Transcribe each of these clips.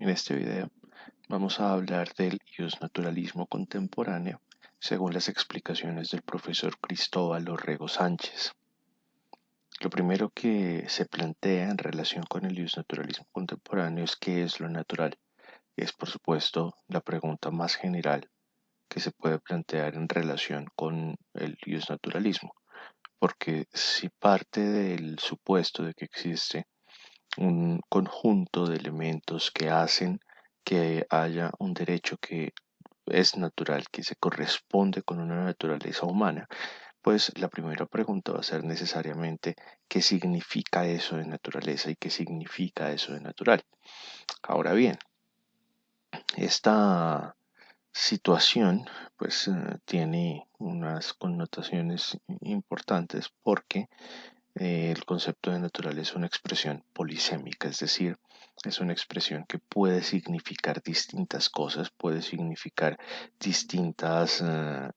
En este video vamos a hablar del justnaturalismo contemporáneo según las explicaciones del profesor Cristóbal Orrego Sánchez. Lo primero que se plantea en relación con el justnaturalismo contemporáneo es qué es lo natural. Es por supuesto la pregunta más general que se puede plantear en relación con el justnaturalismo, porque si parte del supuesto de que existe un conjunto de elementos que hacen que haya un derecho que es natural, que se corresponde con una naturaleza humana, pues la primera pregunta va a ser necesariamente qué significa eso de naturaleza y qué significa eso de natural. Ahora bien, esta situación pues tiene unas connotaciones importantes porque el concepto de natural es una expresión polisémica, es decir, es una expresión que puede significar distintas cosas, puede significar distintas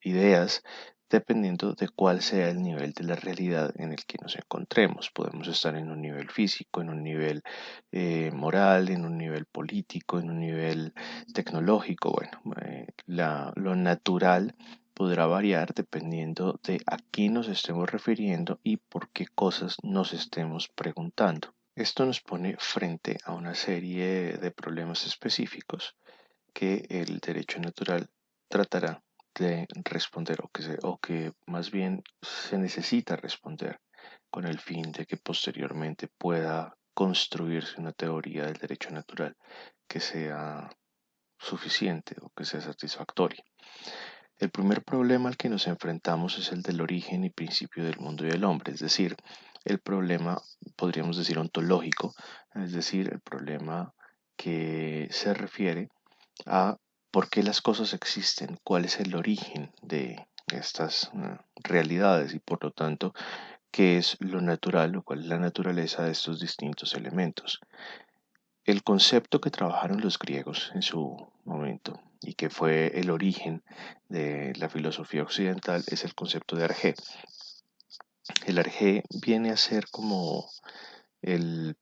ideas, dependiendo de cuál sea el nivel de la realidad en el que nos encontremos. Podemos estar en un nivel físico, en un nivel moral, en un nivel político, en un nivel tecnológico. Bueno, lo natural podrá variar dependiendo de a qué nos estemos refiriendo y por qué cosas nos estemos preguntando. Esto nos pone frente a una serie de problemas específicos que el derecho natural tratará de responder o que más bien se necesita responder con el fin de que posteriormente pueda construirse una teoría del derecho natural que sea suficiente o que sea satisfactoria. El primer problema al que nos enfrentamos es el del origen y principio del mundo y del hombre, es decir, el problema, podríamos decir, ontológico, es decir, el problema que se refiere a por qué las cosas existen, cuál es el origen de estas realidades y por lo tanto qué es lo natural o cuál es la naturaleza de estos distintos elementos. El concepto que trabajaron los griegos en su momento y que fue el origen de la filosofía occidental es el concepto de arjé. El arjé viene a ser como el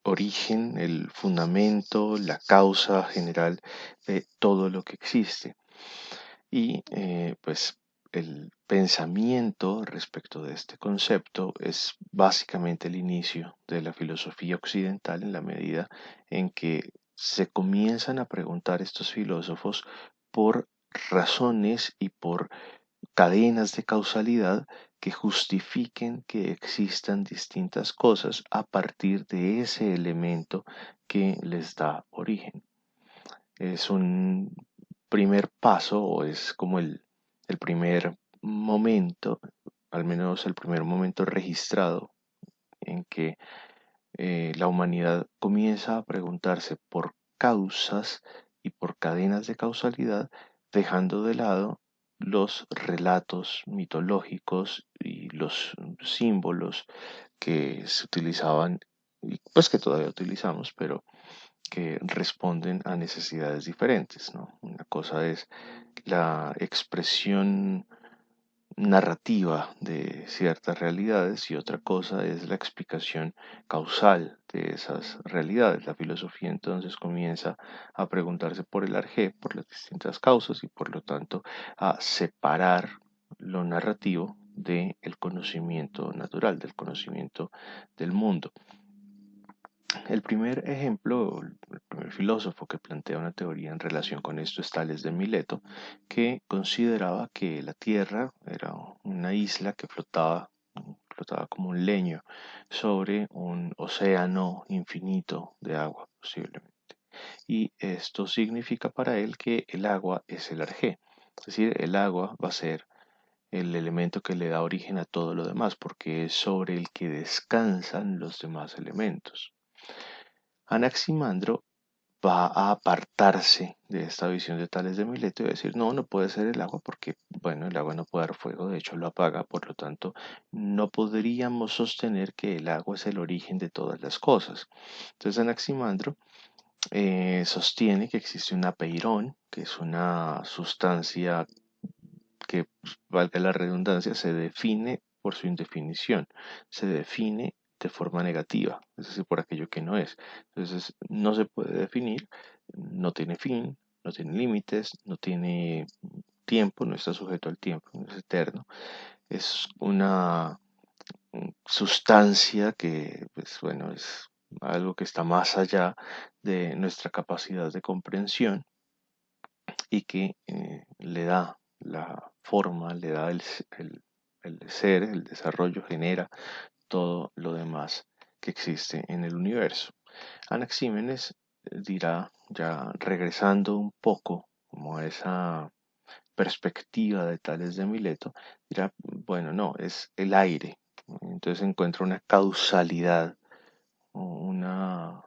origen, el fundamento, la causa general de todo lo que existe. Y pues el pensamiento respecto de este concepto es básicamente el inicio de la filosofía occidental en la medida en que se comienzan a preguntar estos filósofos por razones y por cadenas de causalidad que justifiquen que existan distintas cosas a partir de ese elemento que les da origen. Es un primer paso o es como el primer momento, al menos el primer momento registrado en que la humanidad comienza a preguntarse por causas y por cadenas de causalidad, dejando de lado los relatos mitológicos y los símbolos que se utilizaban y pues que todavía utilizamos, pero que responden a necesidades diferentes, ¿no? Una cosa es la expresión narrativa de ciertas realidades y otra cosa es la explicación causal de esas realidades. La filosofía entonces comienza a preguntarse por el arjé, por las distintas causas y por lo tanto a separar lo narrativo del conocimiento natural, del conocimiento del mundo. El primer ejemplo, el primer filósofo que plantea una teoría en relación con esto es Tales de Mileto, que consideraba que la Tierra era una isla que flotaba como un leño sobre un océano infinito de agua, posiblemente. Y esto significa para él que el agua es el arjé, es decir, el agua va a ser el elemento que le da origen a todo lo demás, porque es sobre el que descansan los demás elementos. Anaximandro va a apartarse de esta visión de Tales de Mileto y va a decir, no, no puede ser el agua porque, bueno, el agua no puede dar fuego, de hecho lo apaga, por lo tanto, no podríamos sostener que el agua es el origen de todas las cosas. Entonces Anaximandro sostiene que existe un apeirón, que es una sustancia que, pues, valga la redundancia, se define por su indefinición, se define de forma negativa, es decir, por aquello que no es. Entonces, no se puede definir, no tiene fin, no tiene límites, no tiene tiempo, no está sujeto al tiempo, no es eterno. Es una sustancia que, pues bueno, es algo que está más allá de nuestra capacidad de comprensión y que le da la forma, le da el ser, el desarrollo, genera todo lo demás que existe en el universo. Anaxímenes dirá, ya regresando un poco como a esa perspectiva de Tales de Mileto, dirá, bueno, no, es el aire. Entonces encuentra una causalidad, una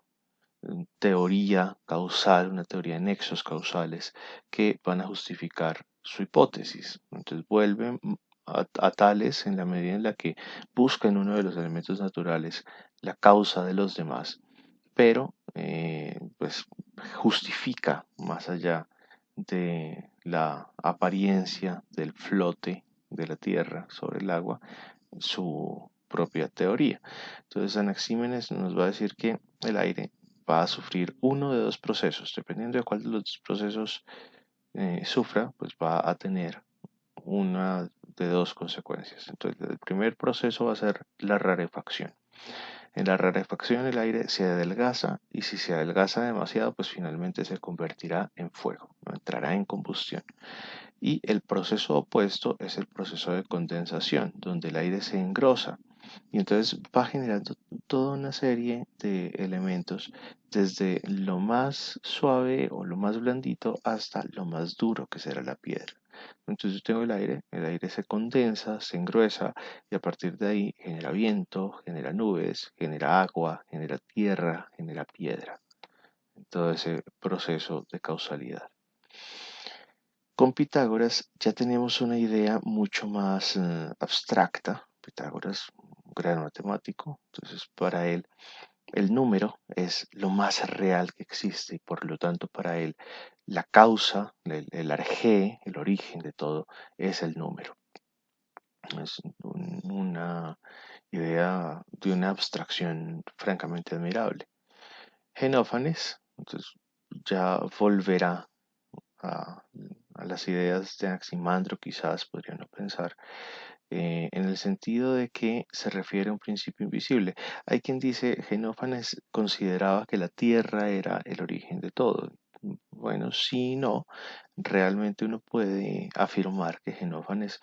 teoría causal, una teoría de nexos causales que van a justificar su hipótesis. Entonces vuelven a Tales en la medida en la que busca en uno de los elementos naturales la causa de los demás, pero pues justifica más allá de la apariencia del flote de la Tierra sobre el agua su propia teoría. Entonces Anaxímenes nos va a decir que el aire va a sufrir uno de dos procesos, dependiendo de cuál de los dos procesos sufra, pues va a tener una de dos consecuencias. Entonces el primer proceso va a ser la rarefacción. En la rarefacción el aire se adelgaza y si se adelgaza demasiado, pues finalmente se convertirá en fuego, no entrará en combustión. Y el proceso opuesto es el proceso de condensación, donde el aire se engrosa y entonces va generando toda una serie de elementos, desde lo más suave o lo más blandito hasta lo más duro que será la piedra. Entonces yo tengo el aire se condensa, se engruesa y a partir de ahí genera viento, genera nubes, genera agua, genera tierra, genera piedra. Todo ese proceso de causalidad. Con Pitágoras ya tenemos una idea mucho más abstracta. Pitágoras, un gran matemático, entonces para él el número es lo más real que existe y por lo tanto para él la causa, el arjé, el origen de todo es el número. Es una idea de una abstracción francamente admirable. Genófanes, entonces ya volverá a, a las ideas de Anaximandro, quizás podría uno pensar, en el sentido de que se refiere a un principio invisible. Hay quien dice, Genófanes consideraba que la Tierra era el origen de todo. Bueno, sí y no, realmente uno puede afirmar que Genófanes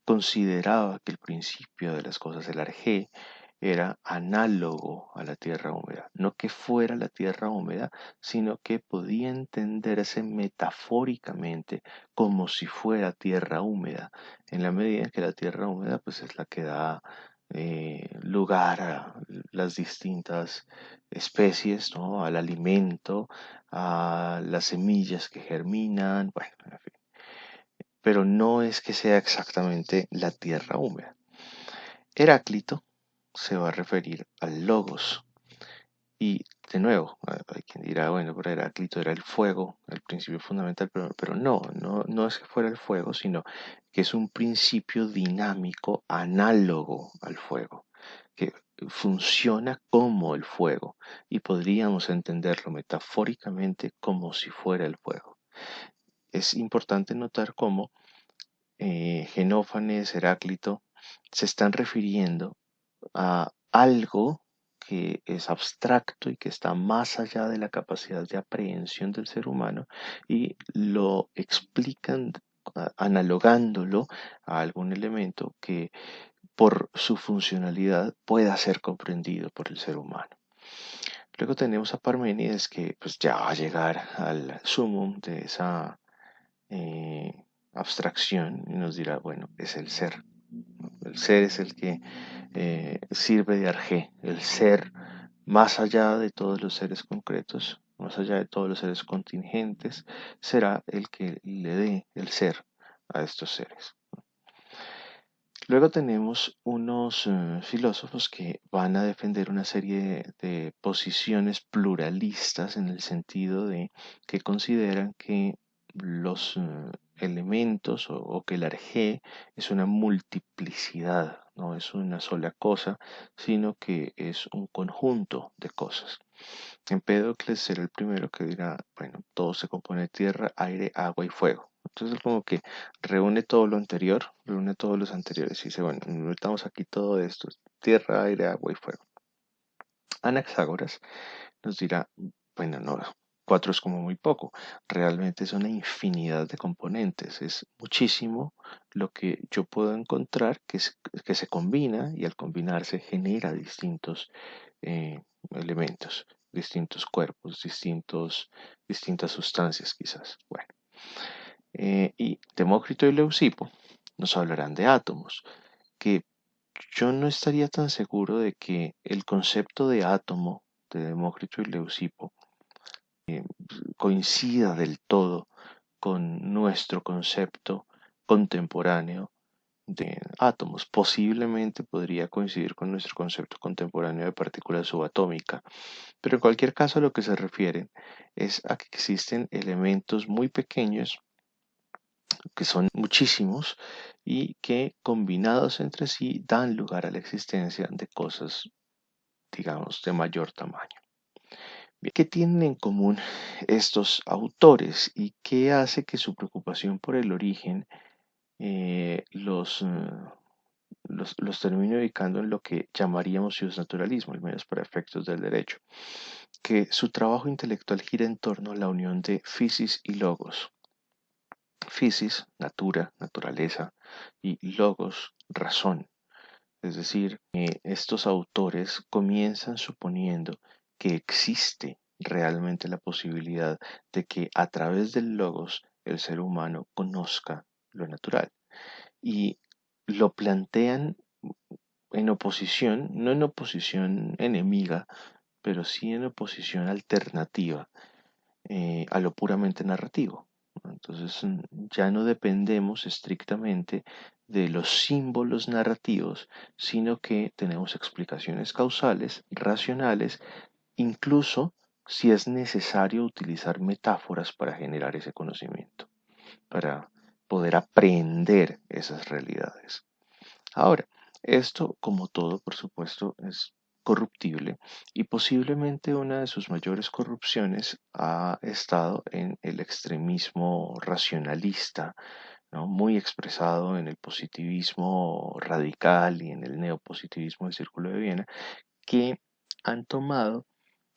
consideraba que el principio de las cosas, el arjé, era análogo a la tierra húmeda. No que fuera la tierra húmeda, sino que podía entenderse metafóricamente como si fuera tierra húmeda, en la medida en que la tierra húmeda pues es la que da lugar a las distintas especies, ¿no? Al alimento, a las semillas que germinan, bueno, en fin, pero no es que sea exactamente la tierra húmeda. Heráclito se va a referir al logos. Y de nuevo, hay quien dirá, bueno, pero Heráclito era el fuego, el principio fundamental, pero no es que fuera el fuego, sino que es un principio dinámico análogo al fuego, que funciona como el fuego y podríamos entenderlo metafóricamente como si fuera el fuego. Es importante notar cómo Genófanes, Heráclito, se están refiriendo a algo que es abstracto y que está más allá de la capacidad de aprehensión del ser humano y lo explican analogándolo a algún elemento que por su funcionalidad pueda ser comprendido por el ser humano. Luego tenemos a Parménides que pues ya va a llegar al sumum de esa abstracción y nos dirá, bueno, es el ser. El ser es el que sirve de arjé, el ser más allá de todos los seres concretos, más allá de todos los seres contingentes, será el que le dé el ser a estos seres. Luego tenemos unos filósofos que van a defender una serie de posiciones pluralistas en el sentido de que consideran que los elementos o que el arjé es una multiplicidad no es una sola cosa, sino que es un conjunto de cosas. Empédocles será el primero que dirá, bueno, todo se compone de tierra, aire, agua y fuego. Entonces como que reúne todo lo anterior, reúne todos los anteriores y dice, bueno, metamos aquí todo esto, tierra, aire, agua y fuego. Anaxágoras nos dirá, bueno, no, cuatro es como muy poco, realmente es una infinidad de componentes, es muchísimo lo que yo puedo encontrar que se combina y al combinarse genera distintos elementos, distintos cuerpos, distintas sustancias quizás. Bueno, y Demócrito y Leucipo nos hablarán de átomos, que yo no estaría tan seguro de que el concepto de átomo de Demócrito y Leucipo coincida del todo con nuestro concepto contemporáneo de átomos. Posiblemente podría coincidir con nuestro concepto contemporáneo de partícula subatómica, pero en cualquier caso a lo que se refieren es a que existen elementos muy pequeños, que son muchísimos, y que combinados entre sí dan lugar a la existencia de cosas, digamos, de mayor tamaño. Bien, ¿qué tienen en común estos autores y qué hace que su preocupación por el origen eh, los, eh, los termine ubicando en lo que llamaríamos naturalismo, al menos para efectos del derecho? Que su trabajo intelectual gira en torno a la unión de physis y logos. Physis, natura, naturaleza, y logos, razón. Es decir, estos autores comienzan suponiendo que existe realmente la posibilidad de que a través del logos el ser humano conozca lo natural. Y lo plantean en oposición, no en oposición enemiga, pero sí en oposición alternativa a lo puramente narrativo. Entonces ya no dependemos estrictamente de los símbolos narrativos, sino que tenemos explicaciones causales, racionales, incluso si es necesario utilizar metáforas para generar ese conocimiento, para poder aprender esas realidades. Ahora, esto, como todo, por supuesto, es corruptible y posiblemente una de sus mayores corrupciones ha estado en el extremismo racionalista, ¿no? Muy expresado en el positivismo radical y en el neopositivismo del Círculo de Viena, que han tomado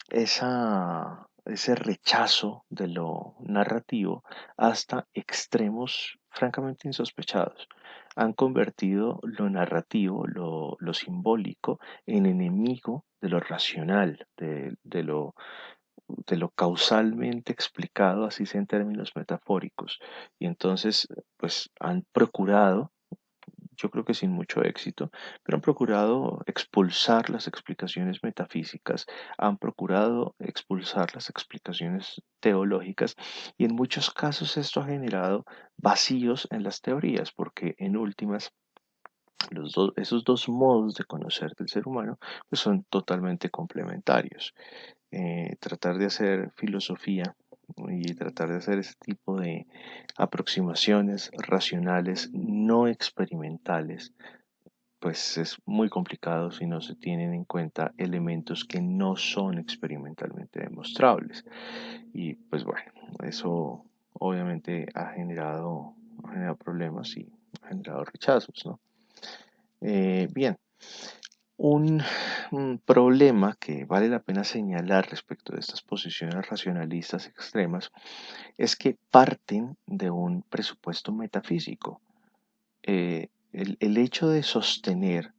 ese rechazo de lo narrativo hasta extremos francamente insospechados. Han convertido lo narrativo, lo simbólico, en enemigo de lo racional, de lo causalmente explicado, así sea en términos metafóricos. Y entonces, pues han procurado, yo creo que sin mucho éxito, pero han procurado expulsar las explicaciones metafísicas, han procurado expulsar las explicaciones teológicas y en muchos casos esto ha generado vacíos en las teorías, porque en últimas esos dos modos de conocer del ser humano pues son totalmente complementarios. Tratar de hacer filosofía y tratar de hacer ese tipo de aproximaciones racionales no experimentales, pues es muy complicado si no se tienen en cuenta elementos que no son experimentalmente demostrables. Y pues bueno, eso obviamente ha generado problemas y ha generado rechazos, ¿no? Bien, un, un problema que vale la pena señalar respecto de estas posiciones racionalistas extremas es que parten de un presupuesto metafísico. El hecho de sostener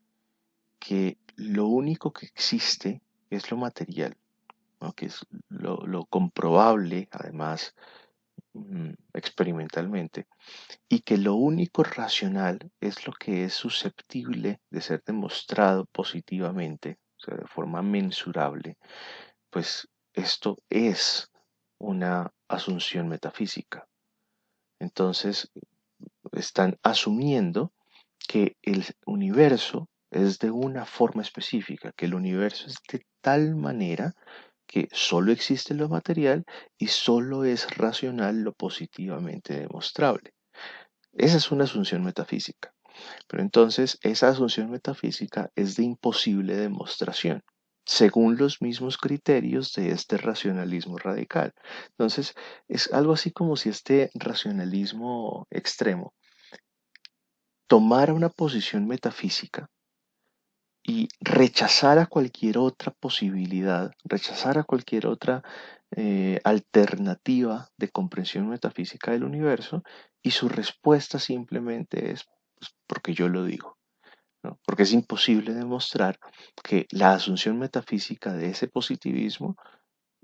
que lo único que existe es lo material, ¿no? Que es lo comprobable, además, experimentalmente, y que lo único racional es lo que es susceptible de ser demostrado positivamente, o sea, de forma mensurable, pues esto es una asunción metafísica. Entonces, están asumiendo que el universo es de una forma específica, que el universo es de tal manera que solo existe lo material y solo es racional lo positivamente demostrable. Esa es una asunción metafísica. Pero entonces esa asunción metafísica es de imposible demostración, según los mismos criterios de este racionalismo radical. Entonces, es algo así como si este racionalismo extremo tomara una posición metafísica y rechazara cualquier otra posibilidad, rechazara cualquier otra alternativa de comprensión metafísica del universo, y su respuesta simplemente es pues, porque yo lo digo. ¿No? Porque es imposible demostrar que la asunción metafísica de ese positivismo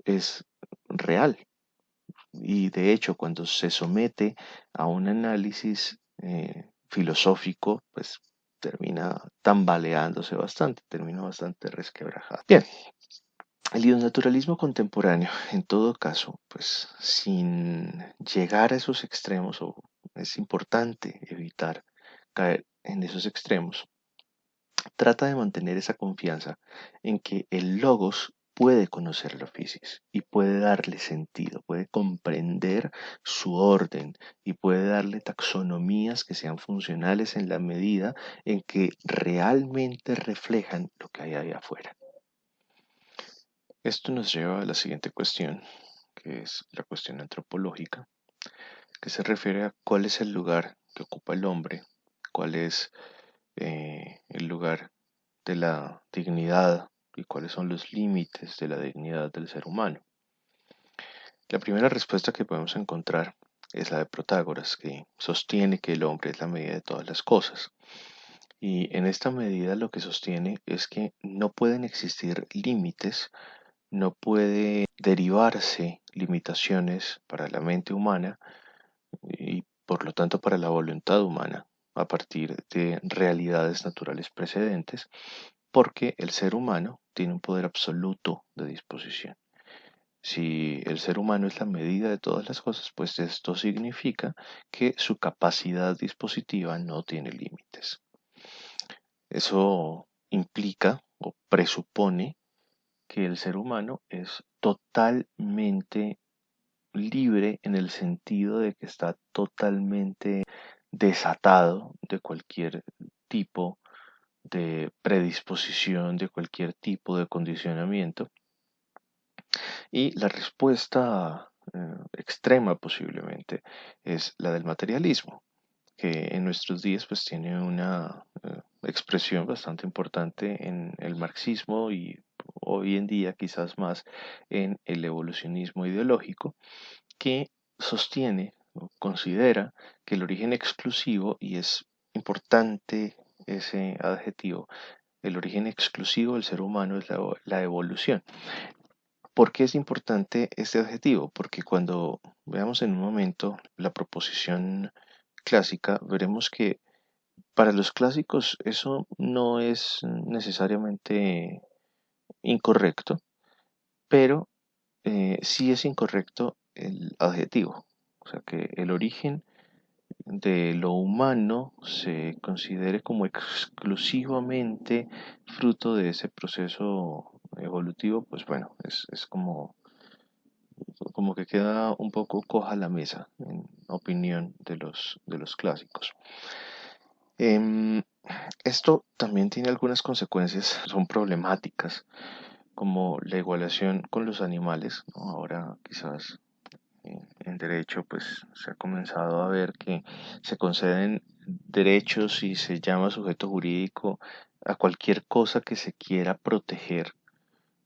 es real. Y de hecho, cuando se somete a un análisis filosófico, pues termina tambaleándose bastante, termina bastante resquebrajado. Bien, el naturalismo contemporáneo, en todo caso, pues sin llegar a esos extremos, o es importante evitar caer en esos extremos, trata de mantener esa confianza en que el logos puede conocer la fisis y puede darle sentido, puede comprender su orden y puede darle taxonomías que sean funcionales en la medida en que realmente reflejan lo que hay ahí afuera. Esto nos lleva a la siguiente cuestión, que es la cuestión antropológica, que se refiere a cuál es el lugar que ocupa el hombre, cuál es el lugar de la dignidad y cuáles son los límites de la dignidad del ser humano. La primera respuesta que podemos encontrar es la de Protágoras, que sostiene que el hombre es la medida de todas las cosas. Y en esta medida lo que sostiene es que no pueden existir límites, no puede derivarse limitaciones para la mente humana y por lo tanto para la voluntad humana a partir de realidades naturales precedentes, porque el ser humano tiene un poder absoluto de disposición. Si el ser humano es la medida de todas las cosas, pues esto significa que su capacidad dispositiva no tiene límites. Eso implica o presupone que el ser humano es totalmente libre en el sentido de que está totalmente desatado de cualquier tipo de predisposición, de cualquier tipo de condicionamiento. Y la respuesta extrema posiblemente es la del materialismo, que en nuestros días pues tiene una expresión bastante importante en el marxismo y hoy en día quizás más en el evolucionismo ideológico, que sostiene o considera que el origen exclusivo, y es importante ese adjetivo, el origen exclusivo del ser humano es la evolución. ¿Por qué es importante este adjetivo? Porque cuando veamos en un momento la proposición clásica, veremos que para los clásicos eso no es necesariamente incorrecto, pero sí es incorrecto el adjetivo. O sea, que el origen de lo humano se considere como exclusivamente fruto de ese proceso evolutivo, pues bueno, es como que queda un poco coja la mesa, en opinión de los clásicos. Em, Esto también tiene algunas consecuencias, son problemáticas, como la igualación con los animales, ¿no? Ahora quizás en derecho pues se ha comenzado a ver que se conceden derechos y se llama sujeto jurídico a cualquier cosa que se quiera proteger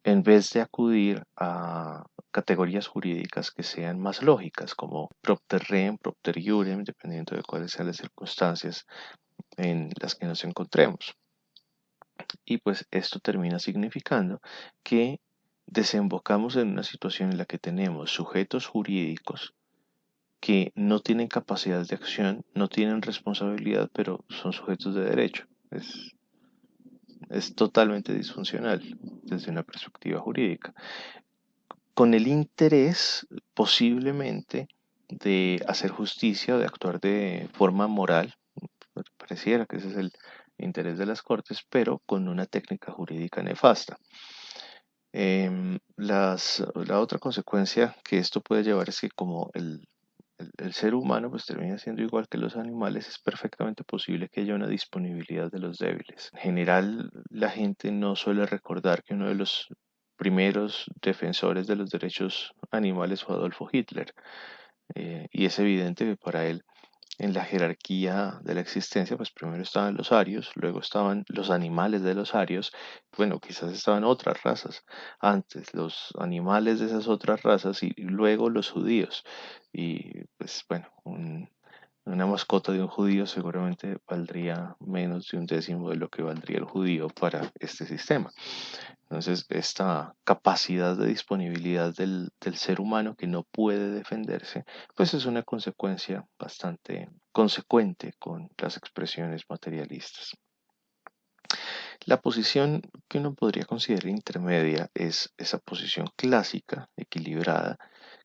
en vez de acudir a categorías jurídicas que sean más lógicas, como propter rem, propter iurem, dependiendo de cuáles sean las circunstancias en las que nos encontremos. Y pues esto termina significando que desembocamos en una situación en la que tenemos sujetos jurídicos que no tienen capacidad de acción, no tienen responsabilidad, pero son sujetos de derecho. Es totalmente disfuncional desde una perspectiva jurídica, con el interés posiblemente de hacer justicia o de actuar de forma moral. Pareciera que ese es el interés de las cortes, pero con una técnica jurídica nefasta. La otra consecuencia que esto puede llevar es que como el ser humano pues termina siendo igual que los animales, es perfectamente posible que haya una disponibilidad de los débiles. En general, la gente no suele recordar que uno de los primeros defensores de los derechos animales fue Adolfo Hitler. Y es evidente que para él en la jerarquía de la existencia, pues primero estaban los arios, luego estaban los animales de los arios, bueno, quizás estaban otras razas, antes los animales de esas otras razas y luego los judíos. Y pues bueno, una mascota de un judío seguramente valdría menos de un décimo de lo que valdría el judío para este sistema. Entonces, esta capacidad de disponibilidad del ser humano que no puede defenderse, pues es una consecuencia bastante consecuente con las expresiones materialistas. La posición que uno podría considerar intermedia es esa posición clásica, equilibrada,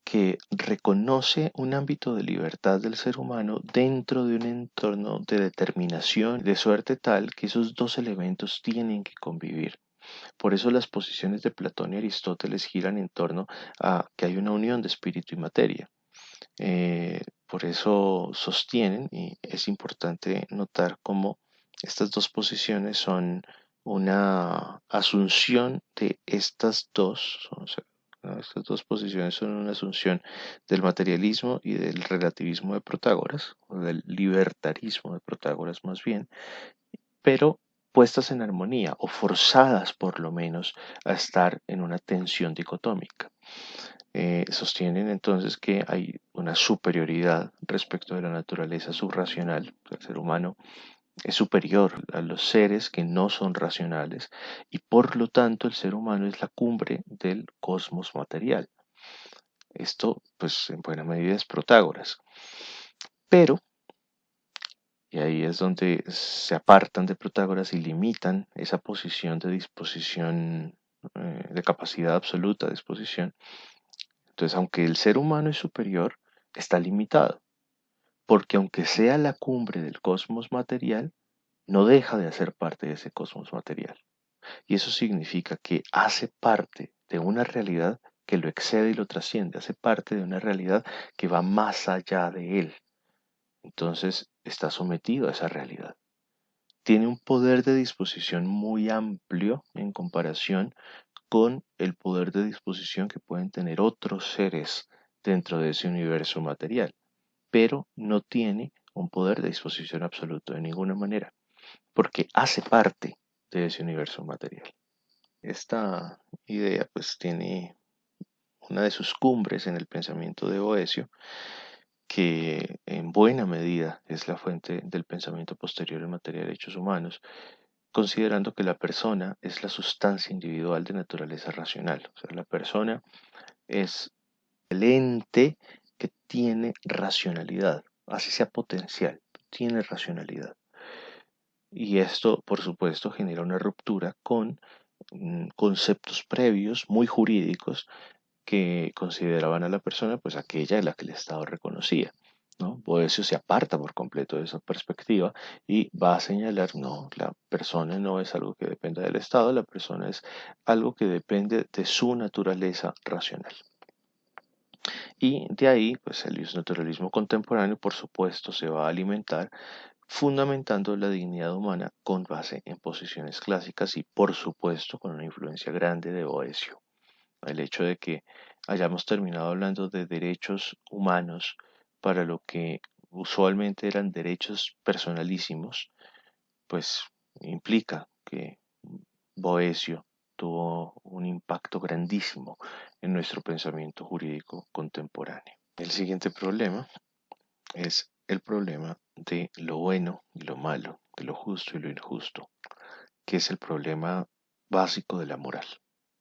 que reconoce un ámbito de libertad del ser humano dentro de un entorno de determinación, de suerte tal que esos dos elementos tienen que convivir. Por eso las posiciones de Platón y Aristóteles giran en torno a que hay una unión de espíritu y materia. Por eso sostienen, y es importante notar cómo estas dos posiciones son una asunción de estas dos, o sea, ¿no? Estas dos posiciones son una asunción del materialismo y del relativismo de Protágoras, o del libertarismo de Protágoras más bien, pero puestas en armonía o forzadas por lo menos a estar en una tensión dicotómica. Sostienen entonces que hay una superioridad respecto de la naturaleza subracional. El ser humano es superior a los seres que no son racionales y por lo tanto el ser humano es la cumbre del cosmos material. Esto pues en buena medida es Protágoras. Pero y ahí es donde se apartan de Protágoras y limitan esa posición de disposición, de capacidad absoluta de disposición. Entonces, aunque el ser humano es superior, está limitado, porque aunque sea la cumbre del cosmos material, no deja de hacer parte de ese cosmos material. Y eso significa que hace parte de una realidad que lo excede y lo trasciende, hace parte de una realidad que va más allá de él. Entonces, está sometido a esa realidad. Tiene un poder de disposición muy amplio en comparación con el poder de disposición que pueden tener otros seres dentro de ese universo material, pero no tiene un poder de disposición absoluto de ninguna manera, porque hace parte de ese universo material. Esta idea pues tiene una de sus cumbres en el pensamiento de Boecio, que en buena medida es la fuente del pensamiento posterior en materia de derechos humanos, considerando que la persona es la sustancia individual de naturaleza racional. O sea, la persona es el ente que tiene racionalidad, así sea potencial, tiene racionalidad. Y esto, por supuesto, genera una ruptura con conceptos previos muy jurídicos que consideraban a la persona pues aquella de la que el Estado reconocía. ¿No? Boecio se aparta por completo de esa perspectiva y va a señalar, no, la persona no es algo que dependa del Estado, la persona es algo que depende de su naturaleza racional. Y de ahí, pues el naturalismo contemporáneo, por supuesto, se va a alimentar fundamentando la dignidad humana con base en posiciones clásicas y, por supuesto, con una influencia grande de Boecio. El hecho de que hayamos terminado hablando de derechos humanos para lo que usualmente eran derechos personalísimos, pues implica que Boecio tuvo un impacto grandísimo en nuestro pensamiento jurídico contemporáneo. El siguiente problema es el problema de lo bueno y lo malo, de lo justo y lo injusto, que es el problema básico de la moral,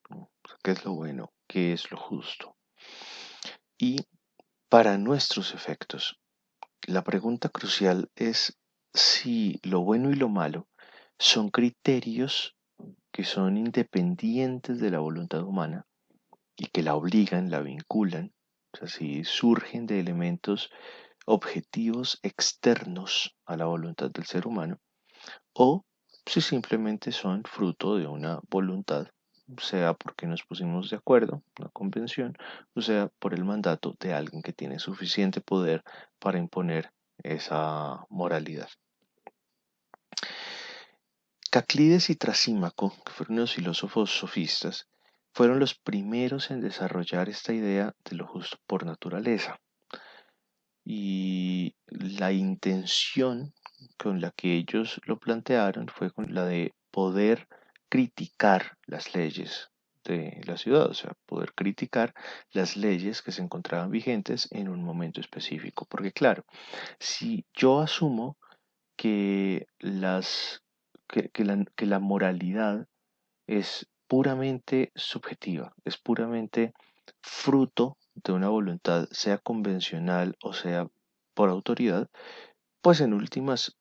¿no? ¿Qué es lo bueno? ¿Qué es lo justo? Y para nuestros efectos, la pregunta crucial es si lo bueno y lo malo son criterios que son independientes de la voluntad humana y que la obligan, la vinculan, o sea, si surgen de elementos objetivos externos a la voluntad del ser humano, o si simplemente son fruto de una voluntad sea porque nos pusimos de acuerdo, una convención, o sea por el mandato de alguien que tiene suficiente poder para imponer esa moralidad. Caclides y Trasímaco, que fueron los filósofos sofistas, fueron los primeros en desarrollar esta idea de lo justo por naturaleza. Y la intención con la que ellos lo plantearon fue con la de poder criticar las leyes de la ciudad, o sea, poder criticar las leyes que se encontraban vigentes en un momento específico. Porque claro, si yo asumo que que la moralidad es puramente subjetiva, es puramente fruto de una voluntad, sea convencional o sea por autoridad, pues en últimas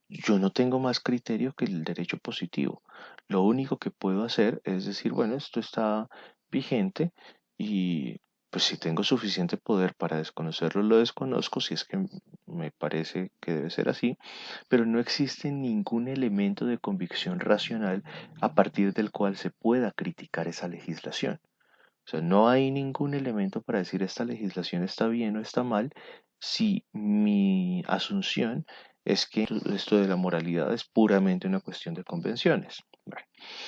yo no tengo más criterio que el derecho positivo. Lo único que puedo hacer es decir, bueno, esto está vigente y pues si tengo suficiente poder para desconocerlo, lo desconozco, si es que me parece que debe ser así, pero no existe ningún elemento de convicción racional a partir del cual se pueda criticar esa legislación. O sea, no hay ningún elemento para decir esta legislación está bien o está mal si mi asunción es que esto de la moralidad es puramente una cuestión de convenciones. Bueno,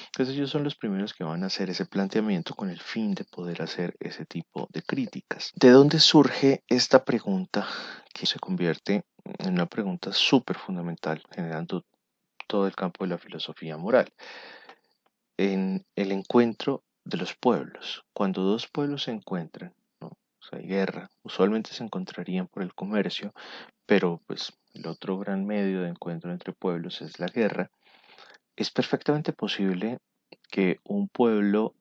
entonces ellos son los primeros que van a hacer ese planteamiento con el fin de poder hacer ese tipo de críticas. ¿De dónde surge esta pregunta que se convierte en una pregunta súper fundamental, generando todo el campo de la filosofía moral? En el encuentro de los pueblos. Cuando dos pueblos se encuentran, ¿no? O sea, hay guerra, usualmente se encontrarían por el comercio, pero pues el otro gran medio de encuentro entre pueblos es la guerra. Es perfectamente posible que un pueblo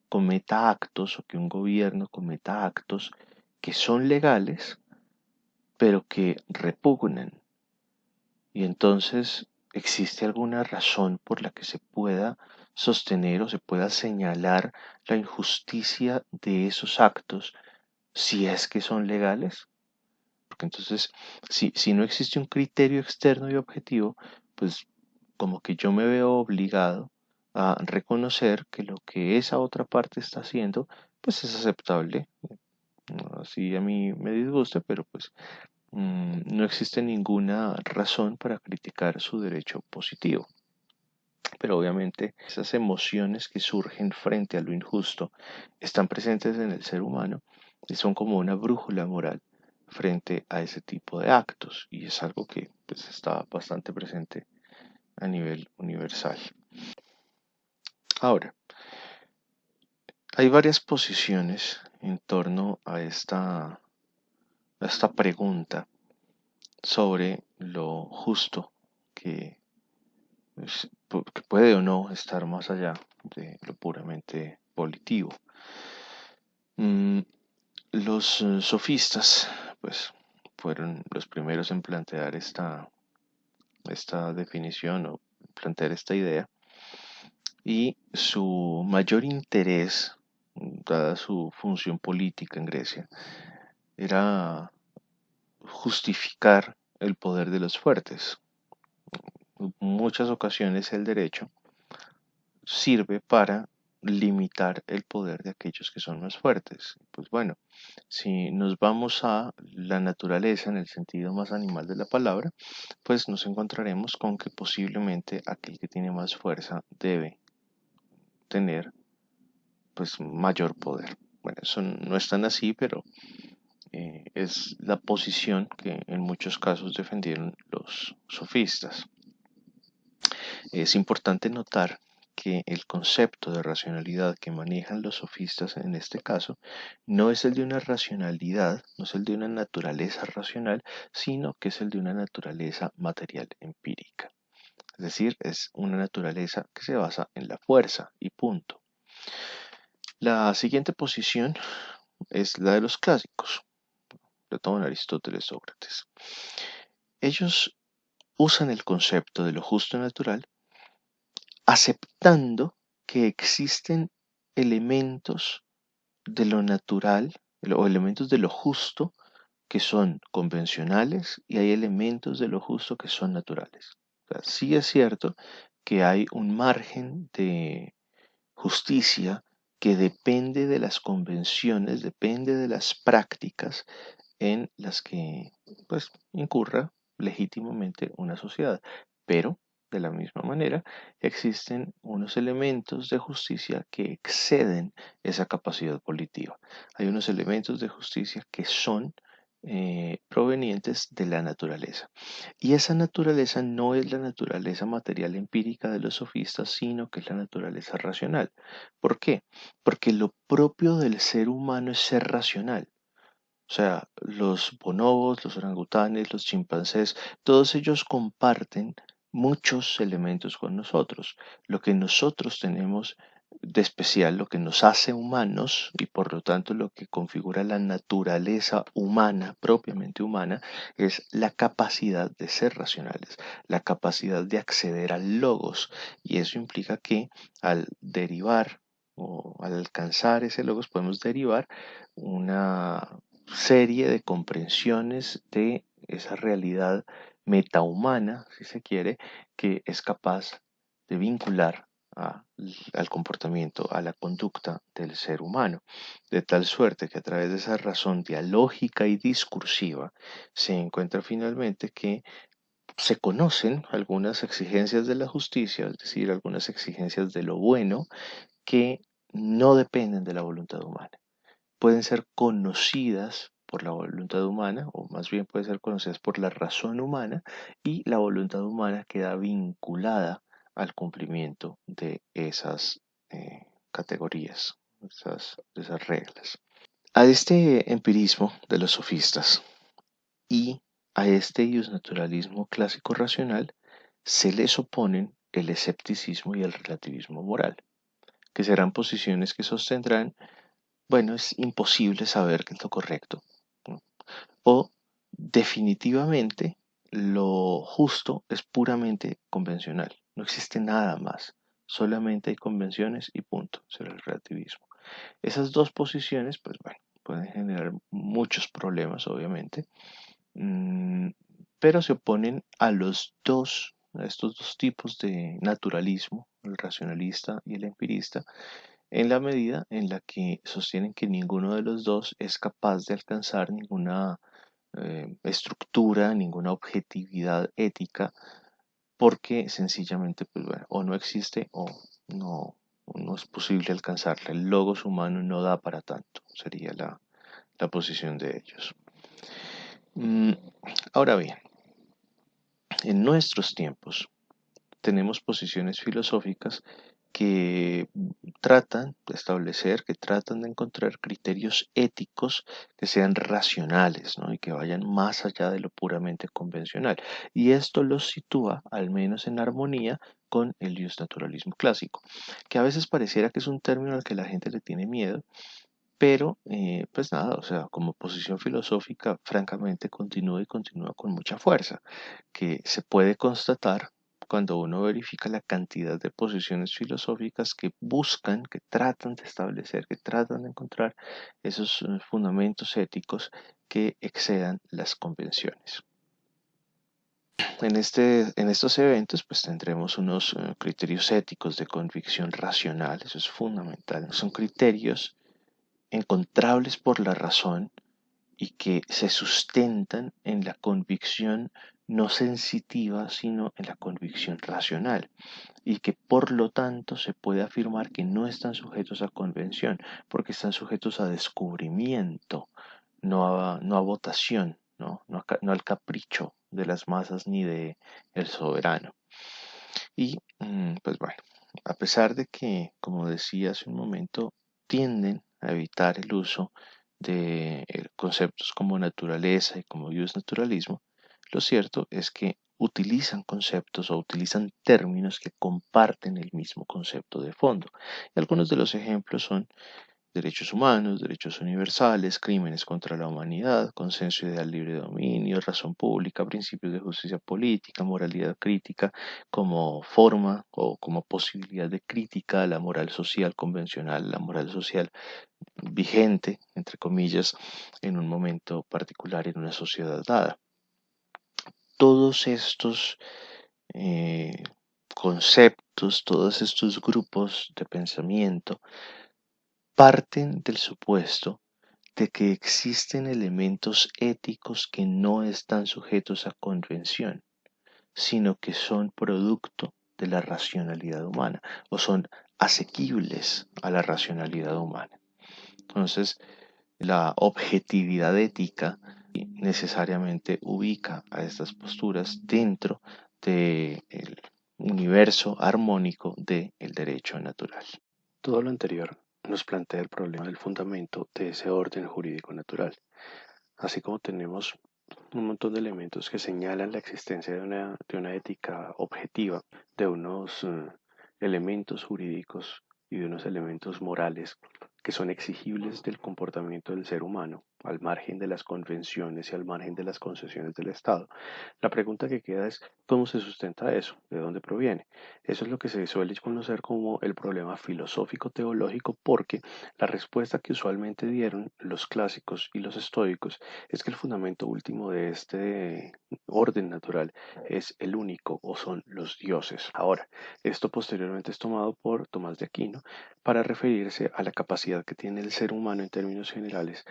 cometa actos o que un gobierno cometa actos que son legales, pero que repugnan. Y entonces, ¿existe alguna razón por la que se pueda sostener o se pueda señalar la injusticia de esos actos si es que son legales? Porque entonces, si no existe un criterio externo y objetivo, pues como que yo me veo obligado a reconocer que lo que esa otra parte está haciendo, pues es aceptable. Así a mí me disgusta, pero pues no existe ninguna razón para criticar su derecho positivo. Pero obviamente esas emociones que surgen frente a lo injusto están presentes en el ser humano y son como una brújula moral frente a ese tipo de actos y es algo que pues, está bastante presente a nivel universal. Ahora, hay varias posiciones en torno a esta pregunta sobre lo justo que que puede o no estar más allá de lo puramente volitivo. Mm, los sofistas, pues, fueron los primeros en plantear esta definición o plantear esta idea y su mayor interés, dada su función política en Grecia, era justificar el poder de los fuertes. En muchas ocasiones el derecho sirve para limitar el poder de aquellos que son más fuertes. Pues bueno, si nos vamos a la naturaleza en el sentido más animal de la palabra, pues nos encontraremos con que posiblemente aquel que tiene más fuerza debe tener pues mayor poder. Bueno, eso no es tan así, pero es la posición que en muchos casos defendieron los sofistas. Es importante notar que el concepto de racionalidad que manejan los sofistas en este caso no es el de una racionalidad, no es el de una naturaleza racional, sino que es el de una naturaleza material empírica. Es decir, es una naturaleza que se basa en la fuerza y punto. La siguiente posición es la de los clásicos, Platón, Aristóteles, Sócrates. Ellos usan el concepto de lo justo natural aceptando que existen elementos de lo natural o elementos de lo justo que son convencionales y hay elementos de lo justo que son naturales. O sea, sí es cierto que hay un margen de justicia que depende de las convenciones, depende de las prácticas en las que pues incurra legítimamente una sociedad. Pero de la misma manera existen unos elementos de justicia que exceden esa capacidad volitiva. Hay unos elementos de justicia que son provenientes de la naturaleza. Y esa naturaleza no es la naturaleza material empírica de los sofistas, sino que es la naturaleza racional. ¿Por qué? Porque lo propio del ser humano es ser racional. O sea, los bonobos, los orangutanes, los chimpancés, todos ellos comparten muchos elementos con nosotros. Lo que nosotros tenemos de especial, lo que nos hace humanos y por lo tanto lo que configura la naturaleza humana, propiamente humana, es la capacidad de ser racionales, la capacidad de acceder al logos. Y eso implica que al derivar o al alcanzar ese logos podemos derivar una serie de comprensiones de esa realidad metahumana, si se quiere, que es capaz de vincular al comportamiento, a la conducta del ser humano, de tal suerte que a través de esa razón dialógica y discursiva se encuentra finalmente que se conocen algunas exigencias de la justicia, es decir, algunas exigencias de lo bueno que no dependen de la voluntad humana, pueden ser conocidas por la voluntad humana, o más bien pueden ser conocidas por la razón humana, y la voluntad humana queda vinculada al cumplimiento de esas categorías, esas reglas. A este empirismo de los sofistas y a este naturalismo clásico racional se les oponen el escepticismo y el relativismo moral, que serán posiciones que sostendrán, bueno, es imposible saber qué es lo correcto, ¿no? O definitivamente lo justo es puramente convencional. No existe nada más. Solamente hay convenciones y punto. Será el relativismo. Esas dos posiciones, pues bueno, pueden generar muchos problemas, obviamente, mm, pero se oponen a estos dos tipos de naturalismo, el racionalista y el empirista, en la medida en la que sostienen que ninguno de los dos es capaz de alcanzar ninguna estructura, ninguna objetividad ética, porque sencillamente, pues bueno, o no existe o no es posible alcanzarla. El logos humano no da para tanto, sería la posición de ellos. Mm, Ahora bien, en nuestros tiempos tenemos posiciones filosóficas que tratan de establecer, que tratan de encontrar criterios éticos que sean racionales, ¿no? Y que vayan más allá de lo puramente convencional. Y esto los sitúa, al menos en armonía, con el naturalismo clásico, que a veces pareciera que es un término al que la gente le tiene miedo, pero pues nada, o sea, como posición filosófica, francamente continúa y continúa con mucha fuerza, que se puede constatar cuando uno verifica la cantidad de posiciones filosóficas que buscan, que tratan de establecer, que tratan de encontrar esos fundamentos éticos que excedan las convenciones. En estos eventos pues tendremos unos criterios éticos de convicción racional, eso es fundamental, son criterios encontrables por la razón y que se sustentan en la convicción no sensitiva, sino en la convicción racional, y que por lo tanto se puede afirmar que no están sujetos a convención, porque están sujetos a descubrimiento, no a votación, no al capricho de las masas ni de el soberano. Y pues bueno, a pesar de que, como decía hace un momento, tienden a evitar el uso de conceptos como naturaleza y como naturalismo, lo cierto es que utilizan conceptos o utilizan términos que comparten el mismo concepto de fondo. Y algunos de los ejemplos son derechos humanos, derechos universales, crímenes contra la humanidad, consenso ideal libre dominio, razón pública, principios de justicia política, moralidad crítica como forma o como posibilidad de crítica a la moral social convencional, la moral social vigente, entre comillas, en un momento particular en una sociedad dada. Todos estos eh, conceptos, todos estos grupos de pensamiento parten del supuesto de que existen elementos éticos que no están sujetos a convención, sino que son producto de la racionalidad humana o son asequibles a la racionalidad humana. Entonces, la objetividad ética necesariamente ubica a estas posturas dentro del universo armónico del derecho natural. Todo lo anterior nos plantea el problema del fundamento de ese orden jurídico natural, así como tenemos un montón de elementos que señalan la existencia de una ética objetiva, de unos elementos jurídicos y de unos elementos morales que son exigibles del comportamiento del ser humano, al margen de las convenciones y al margen de las concesiones del Estado. La pregunta que queda es, ¿cómo se sustenta eso? ¿De dónde proviene? Eso es lo que se suele conocer como el problema filosófico-teológico, porque la respuesta que usualmente dieron los clásicos y los estoicos es que el fundamento último de este orden natural es el único o son los dioses. Ahora, esto posteriormente es tomado por Tomás de Aquino para referirse a la capacidad que tiene el ser humano en términos generales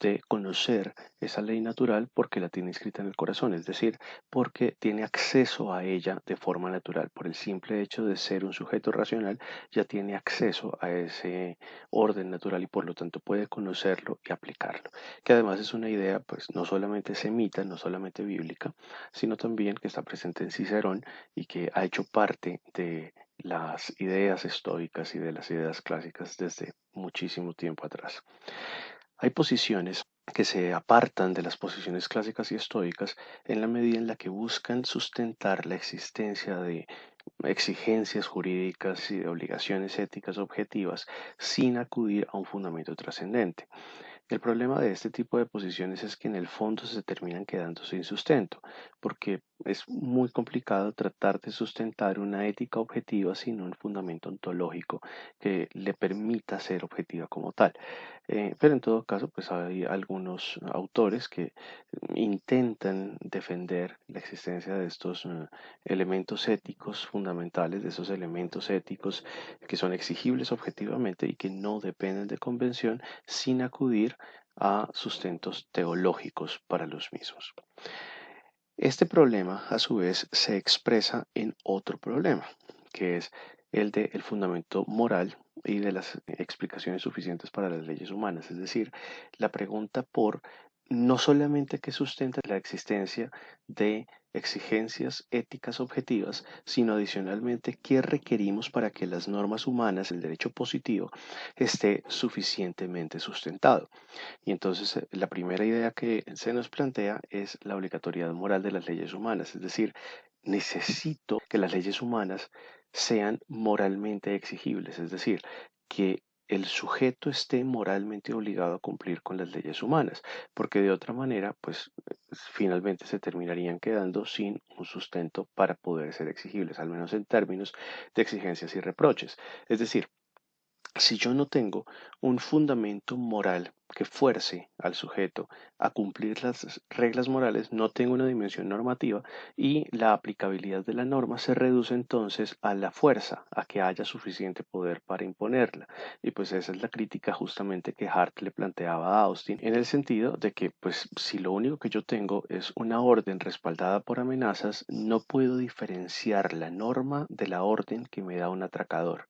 de conocer esa ley natural porque la tiene inscrita en el corazón, es decir, porque tiene acceso a ella de forma natural. Por el simple hecho de ser un sujeto racional, ya tiene acceso a ese orden natural y por lo tanto puede conocerlo y aplicarlo. Que además es una idea, pues no solamente semita, no solamente bíblica, sino también que está presente en Cicerón y que ha hecho parte de las ideas estoicas y de las ideas clásicas desde muchísimo tiempo atrás. Hay posiciones que se apartan de las posiciones clásicas y estoicas en la medida en la que buscan sustentar la existencia de exigencias jurídicas y de obligaciones éticas objetivas sin acudir a un fundamento trascendente. El problema de este tipo de posiciones es que en el fondo se terminan quedando sin sustento, porque es muy complicado tratar de sustentar una ética objetiva sin un fundamento ontológico que le permita ser objetiva como tal. Pero en todo caso, pues hay algunos autores que intentan defender la existencia de estos elementos éticos fundamentales, de esos elementos éticos que son exigibles objetivamente y que no dependen de convención sin acudir a sustentos teológicos para los mismos. Este problema, a su vez, se expresa en otro problema, que es el del fundamento moral y de las explicaciones suficientes para las leyes humanas, es decir, la pregunta por no solamente que sustenta la existencia de exigencias éticas objetivas, sino adicionalmente qué requerimos para que las normas humanas, el derecho positivo, esté suficientemente sustentado. Y entonces la primera idea que se nos plantea es la obligatoriedad moral de las leyes humanas, es decir, necesito que las leyes humanas sean moralmente exigibles, es decir, que el sujeto esté moralmente obligado a cumplir con las leyes humanas, porque de otra manera, pues finalmente se terminarían quedando sin un sustento para poder ser exigibles, al menos en términos de exigencias y reproches. Es decir, si yo no tengo un fundamento moral que fuerce al sujeto a cumplir las reglas morales, no tengo una dimensión normativa y la aplicabilidad de la norma se reduce entonces a la fuerza, a que haya suficiente poder para imponerla. Y pues esa es la crítica justamente que Hart le planteaba a Austin, en el sentido de que pues si lo único que yo tengo es una orden respaldada por amenazas, no puedo diferenciar la norma de la orden que me da un atracador.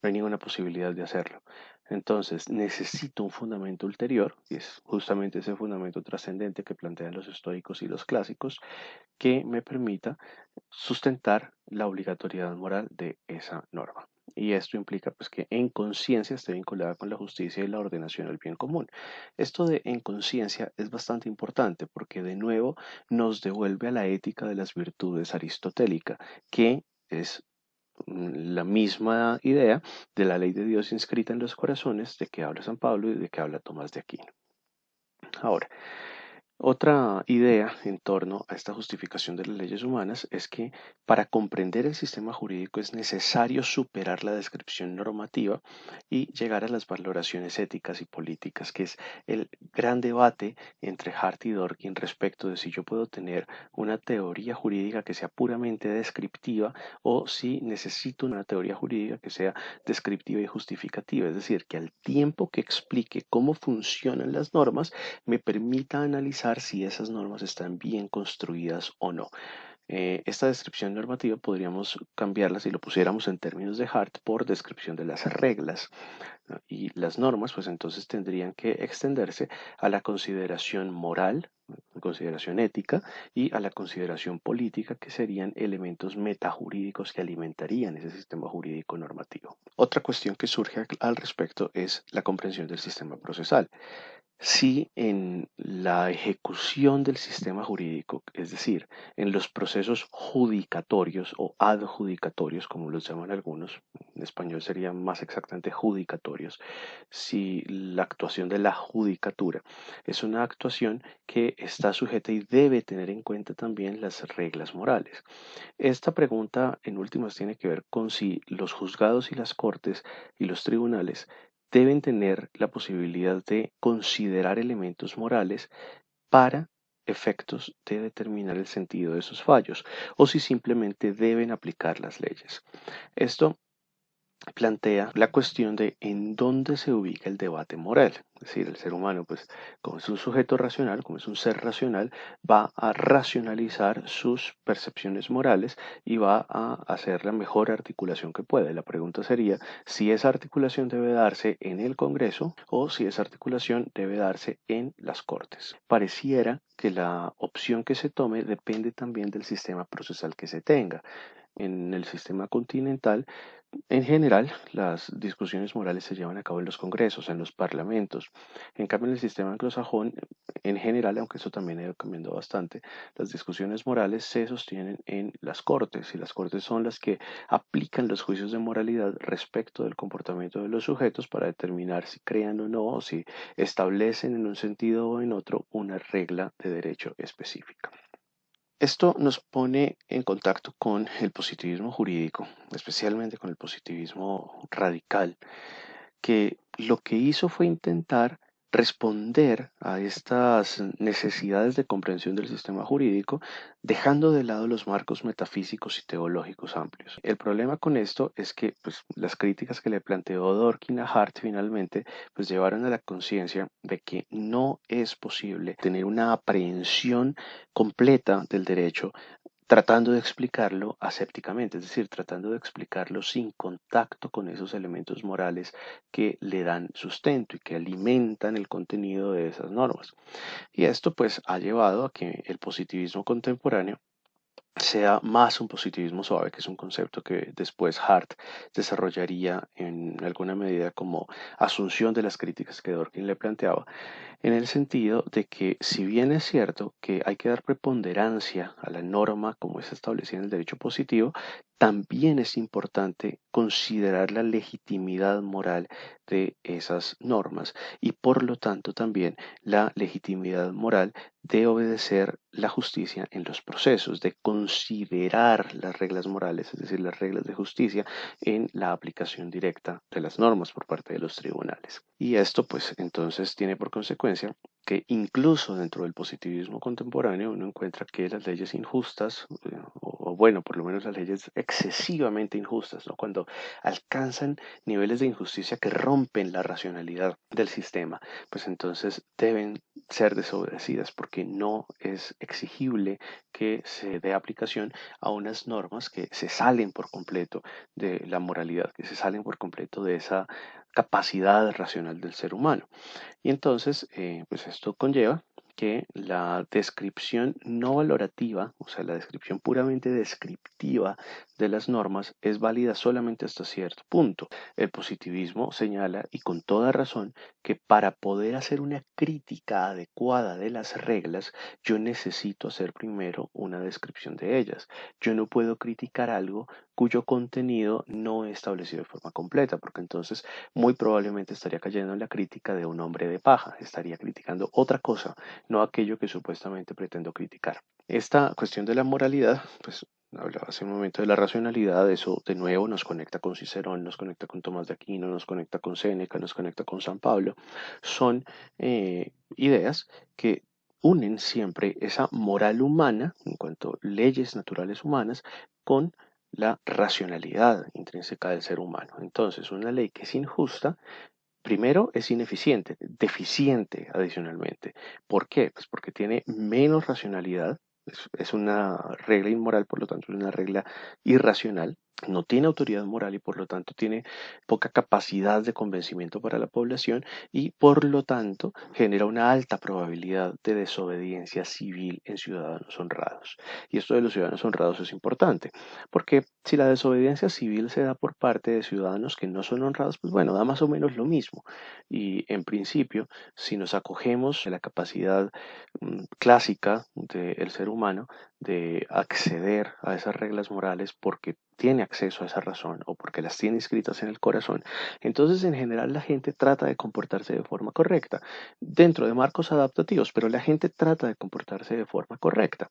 No hay ninguna posibilidad de hacerlo. Entonces, necesito un fundamento ulterior, y es justamente ese fundamento trascendente que plantean los estoicos y los clásicos, que me permita sustentar la obligatoriedad moral de esa norma. Y esto implica pues que en conciencia esté vinculada con la justicia y la ordenación del bien común. Esto de en conciencia es bastante importante porque de nuevo nos devuelve a la ética de las virtudes aristotélica, que es la misma idea de la ley de Dios inscrita en los corazones de que habla San Pablo y de que habla Tomás de Aquino. Ahora, Otra idea en torno a esta justificación de las leyes humanas es que para comprender el sistema jurídico es necesario superar la descripción normativa y llegar a las valoraciones éticas y políticas, que es el gran debate entre Hart y Dworkin respecto de si yo puedo tener una teoría jurídica que sea puramente descriptiva o si necesito una teoría jurídica que sea descriptiva y justificativa, es decir, que al tiempo que explique cómo funcionan las normas, me permita analizar si esas normas están bien construidas o no. Esta descripción normativa podríamos cambiarla si lo pusiéramos en términos de Hart por descripción de las reglas, ¿no? Y las normas pues entonces tendrían que extenderse a la consideración moral, consideración ética y a la consideración política, que serían elementos metajurídicos que alimentarían ese sistema jurídico normativo. Otra cuestión que surge al respecto es la comprensión del sistema procesal. Si en la ejecución del sistema jurídico, es decir, en los procesos judicatorios o adjudicatorios, como los llaman algunos, en español serían más exactamente judicatorios, si la actuación de la judicatura es una actuación que está sujeta y debe tener en cuenta también las reglas morales. Esta pregunta, en últimas, tiene que ver con si los juzgados y las cortes y los tribunales deben tener la posibilidad de considerar elementos morales para efectos de determinar el sentido de esos fallos, o si simplemente deben aplicar las leyes. Esto plantea la cuestión de en dónde se ubica el debate moral. Es decir, el ser humano, pues, como es un sujeto racional, como es un ser racional, va a racionalizar sus percepciones morales y va a hacer la mejor articulación que puede. La pregunta sería si esa articulación debe darse en el Congreso o si esa articulación debe darse en las Cortes. Pareciera que la opción que se tome depende también del sistema procesal que se tenga. En el sistema continental, en general, las discusiones morales se llevan a cabo en los congresos, en los parlamentos. En cambio, en el sistema anglosajón, en general, aunque eso también ha ido cambiando bastante, las discusiones morales se sostienen en las cortes, y las cortes son las que aplican los juicios de moralidad respecto del comportamiento de los sujetos para determinar si crean o no, o si establecen en un sentido o en otro una regla de derecho específica. Esto nos pone en contacto con el positivismo jurídico, especialmente con el positivismo radical, que lo que hizo fue intentar responder a estas necesidades de comprensión del sistema jurídico, dejando de lado los marcos metafísicos y teológicos amplios. El problema con esto es que pues, las críticas que le planteó Dworkin a Hart finalmente pues, llevaron a la conciencia de que no es posible tener una aprehensión completa del derecho tratando de explicarlo asépticamente, es decir, tratando de explicarlo sin contacto con esos elementos morales que le dan sustento y que alimentan el contenido de esas normas. Y esto pues ha llevado a que el positivismo contemporáneo sea más un positivismo suave, que es un concepto que después Hart desarrollaría en alguna medida como asunción de las críticas que Dworkin le planteaba, en el sentido de que si bien es cierto que hay que dar preponderancia a la norma como es establecida en el derecho positivo, también es importante considerar la legitimidad moral de esas normas y por lo tanto también la legitimidad moral de obedecer la justicia en los procesos, de considerar las reglas morales, es decir, las reglas de justicia en la aplicación directa de las normas por parte de los tribunales. Y esto pues entonces tiene por consecuencia que incluso dentro del positivismo contemporáneo uno encuentra que las leyes injustas, o bueno, por lo menos las leyes excesivamente injustas, ¿no? Cuando alcanzan niveles de injusticia que rompen la racionalidad del sistema, pues entonces deben ser desobedecidas porque no es exigible que se dé aplicación a unas normas que se salen por completo de la moralidad, que se salen por completo de esa capacidad racional del ser humano. Y entonces, pues esto conlleva que la descripción no valorativa, o sea, la descripción puramente descriptiva de las normas es válida solamente hasta cierto punto. El positivismo señala, y con toda razón, que para poder hacer una crítica adecuada de las reglas, yo necesito hacer primero una descripción de ellas. Yo no puedo criticar algo cuyo contenido no es establecido de forma completa, porque entonces muy probablemente estaría cayendo en la crítica de un hombre de paja, estaría criticando otra cosa, no aquello que supuestamente pretendo criticar. Esta cuestión de la moralidad, pues hablaba hace un momento de la racionalidad, eso de nuevo nos conecta con Cicerón, nos conecta con Tomás de Aquino, nos conecta con Séneca, nos conecta con San Pablo. Son ideas que unen siempre esa moral humana, en cuanto a leyes naturales humanas, con la racionalidad intrínseca del ser humano. Entonces, una ley que es injusta, primero es ineficiente, deficiente adicionalmente. ¿Por qué? Pues porque tiene menos racionalidad, es una regla inmoral, por lo tanto es una regla irracional, no tiene autoridad moral y por lo tanto tiene poca capacidad de convencimiento para la población y por lo tanto genera una alta probabilidad de desobediencia civil en ciudadanos honrados. Y esto de los ciudadanos honrados es importante, porque si la desobediencia civil se da por parte de ciudadanos que no son honrados, pues bueno, da más o menos lo mismo. Y en principio, si nos acogemos a la capacidad clásica del ser humano de acceder a esas reglas morales porque tiene acceso a esa razón o porque las tiene escritas en el corazón, entonces en general la gente trata de comportarse de forma correcta, dentro de marcos adaptativos, pero la gente trata de comportarse de forma correcta.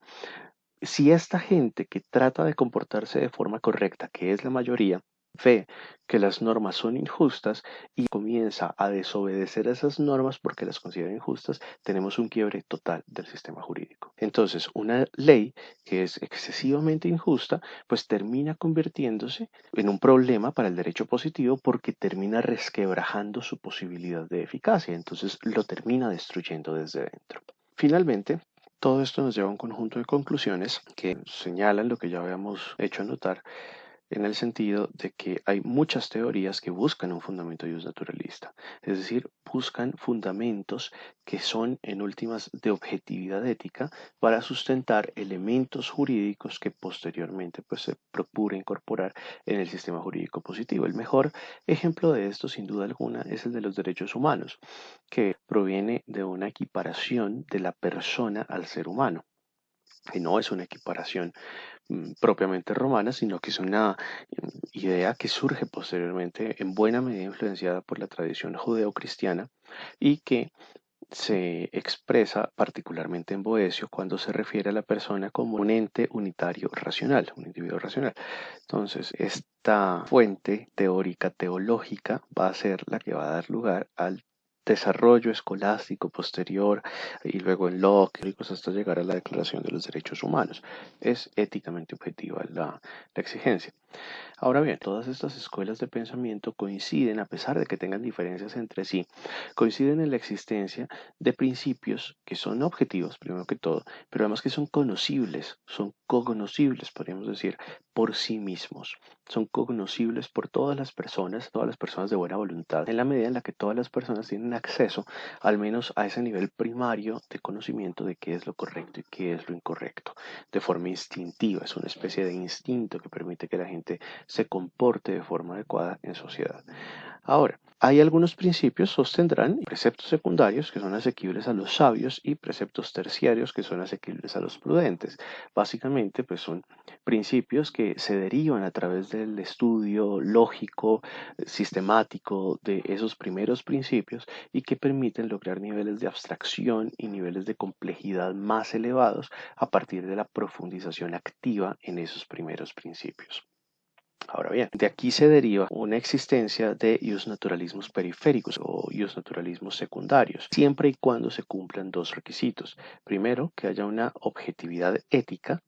Si esta gente que trata de comportarse de forma correcta, que es la mayoría, ve que las normas son injustas y comienza a desobedecer esas normas porque las considera injustas, tenemos un quiebre total del sistema jurídico. Entonces, una ley que es excesivamente injusta, pues termina convirtiéndose en un problema para el derecho positivo porque termina resquebrajando su posibilidad de eficacia, entonces lo termina destruyendo desde dentro. Finalmente, todo esto nos lleva a un conjunto de conclusiones que señalan lo que ya habíamos hecho notar en el sentido de que hay muchas teorías que buscan un fundamento naturalista, es decir, buscan fundamentos que son en últimas de objetividad ética para sustentar elementos jurídicos que posteriormente pues, se procura incorporar en el sistema jurídico positivo. El mejor ejemplo de esto, sin duda alguna, es el de los derechos humanos, que proviene de una equiparación de la persona al ser humano. Y no es una equiparación propiamente romana, sino que es una idea que surge posteriormente en buena medida influenciada por la tradición judeocristiana y que se expresa particularmente en Boecio cuando se refiere a la persona como un ente unitario racional, un individuo racional. Entonces, esta fuente teórica, teológica, va a ser la que va a dar lugar al desarrollo escolástico posterior y luego en Locke hasta llegar a la Declaración de los Derechos Humanos. Es éticamente objetiva la exigencia. Ahora bien, todas estas escuelas de pensamiento coinciden, a pesar de que tengan diferencias entre sí, coinciden en la existencia de principios que son objetivos, primero que todo, pero además que son conocibles, son cognoscibles, podríamos decir, por sí mismos. Son cognoscibles por todas las personas de buena voluntad, en la medida en la que todas las personas tienen acceso al menos a ese nivel primario de conocimiento de qué es lo correcto y qué es lo incorrecto, de forma instintiva, es una especie de instinto que permite que la gente se comporte de forma adecuada en sociedad. Ahora, hay algunos principios, sostendrán preceptos secundarios que son asequibles a los sabios y preceptos terciarios que son asequibles a los prudentes. Básicamente, pues son principios que se derivan a través del estudio lógico, sistemático de esos primeros principios y que permiten lograr niveles de abstracción y niveles de complejidad más elevados a partir de la profundización activa en esos primeros principios. Ahora bien, de aquí se deriva una existencia de naturalismos periféricos o naturalismos secundarios, siempre y cuando se cumplan dos requisitos. Primero, que haya una objetividad ética,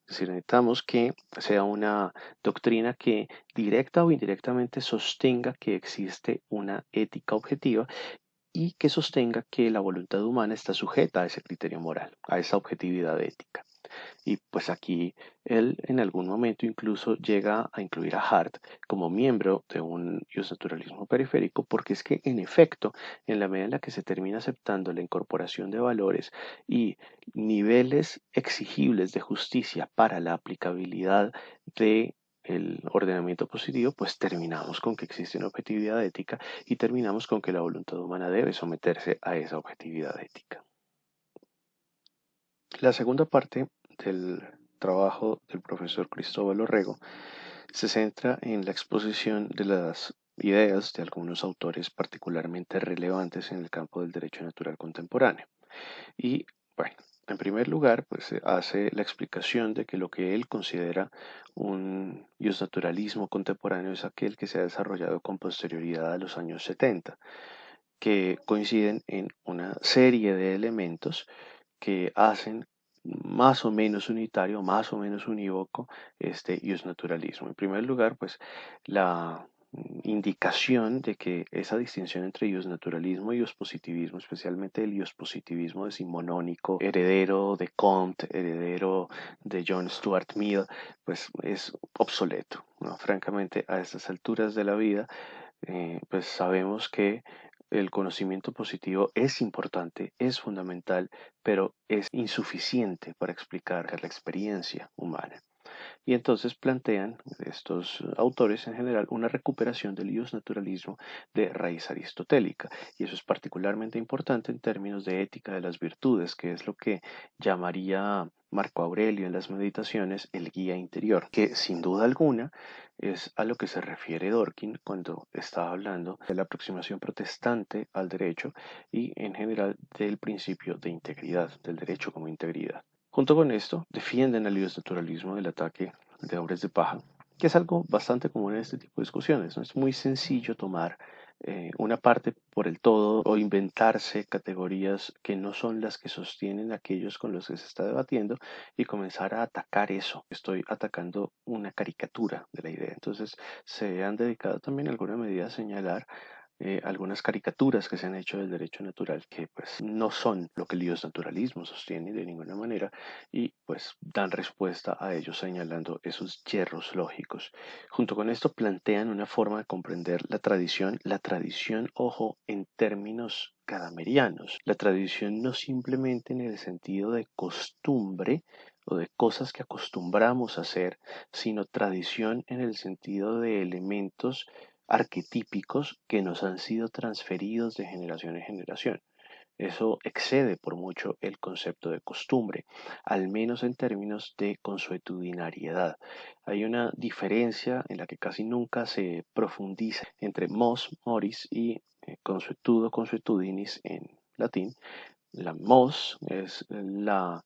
es decir, necesitamos que sea una doctrina que directa o indirectamente sostenga que existe una ética objetiva y que sostenga que la voluntad humana está sujeta a ese criterio moral, a esa objetividad ética. Y pues aquí él en algún momento incluso llega a incluir a Hart como miembro de un naturalismo periférico, porque es que en efecto, en la medida en la que se termina aceptando la incorporación de valores y niveles exigibles de justicia para la aplicabilidad de el ordenamiento positivo, pues terminamos con que existe una objetividad ética y terminamos con que la voluntad humana debe someterse a esa objetividad ética. La segunda parte del trabajo del profesor Cristóbal Orrego se centra en la exposición de las ideas de algunos autores particularmente relevantes en el campo del derecho natural contemporáneo. Y bueno, en primer lugar, pues se hace la explicación de que lo que él considera un justnaturalismo contemporáneo es aquel que se ha desarrollado con posterioridad a los años 70, que coinciden en una serie de elementos que hacen más o menos unitario, más o menos unívoco este justnaturalismo. En primer lugar, pues la indicación de que esa distinción entre justnaturalismo y positivismo, especialmente el positivismo decimonónico, heredero de Comte, heredero de John Stuart Mill, pues es obsoleto, ¿no? Francamente, a estas alturas de la vida, pues sabemos que el conocimiento positivo es importante, es fundamental, pero es insuficiente para explicar la experiencia humana. Y entonces plantean estos autores en general una recuperación del justnaturalismo de raíz aristotélica. Y eso es particularmente importante en términos de ética de las virtudes, que es lo que llamaría Marco Aurelio en las Meditaciones el guía interior, que sin duda alguna es a lo que se refiere Dworkin cuando está hablando de la aproximación protestante al derecho y en general del principio de integridad, del derecho como integridad. Junto con esto, defienden el naturalismo del ataque de hombres de paja, que es algo bastante común en este tipo de discusiones, ¿no? Es muy sencillo tomar una parte por el todo o inventarse categorías que no son las que sostienen aquellos con los que se está debatiendo y comenzar a atacar eso. Estoy atacando una caricatura de la idea. Entonces, se han dedicado también en alguna medida a señalar algunas caricaturas que se han hecho del derecho natural que pues no son lo que el naturalismo sostiene de ninguna manera y pues dan respuesta a ellos señalando esos hierros lógicos. Junto con esto plantean una forma de comprender la tradición, ojo, en términos gadamerianos, la tradición no simplemente en el sentido de costumbre o de cosas que acostumbramos a hacer, sino tradición en el sentido de elementos arquetípicos que nos han sido transferidos de generación en generación. Eso excede por mucho el concepto de costumbre, al menos en términos de consuetudinariedad. Hay una diferencia en la que casi nunca se profundiza entre mos, moris y consuetudo, consuetudinis en latín. La mos es la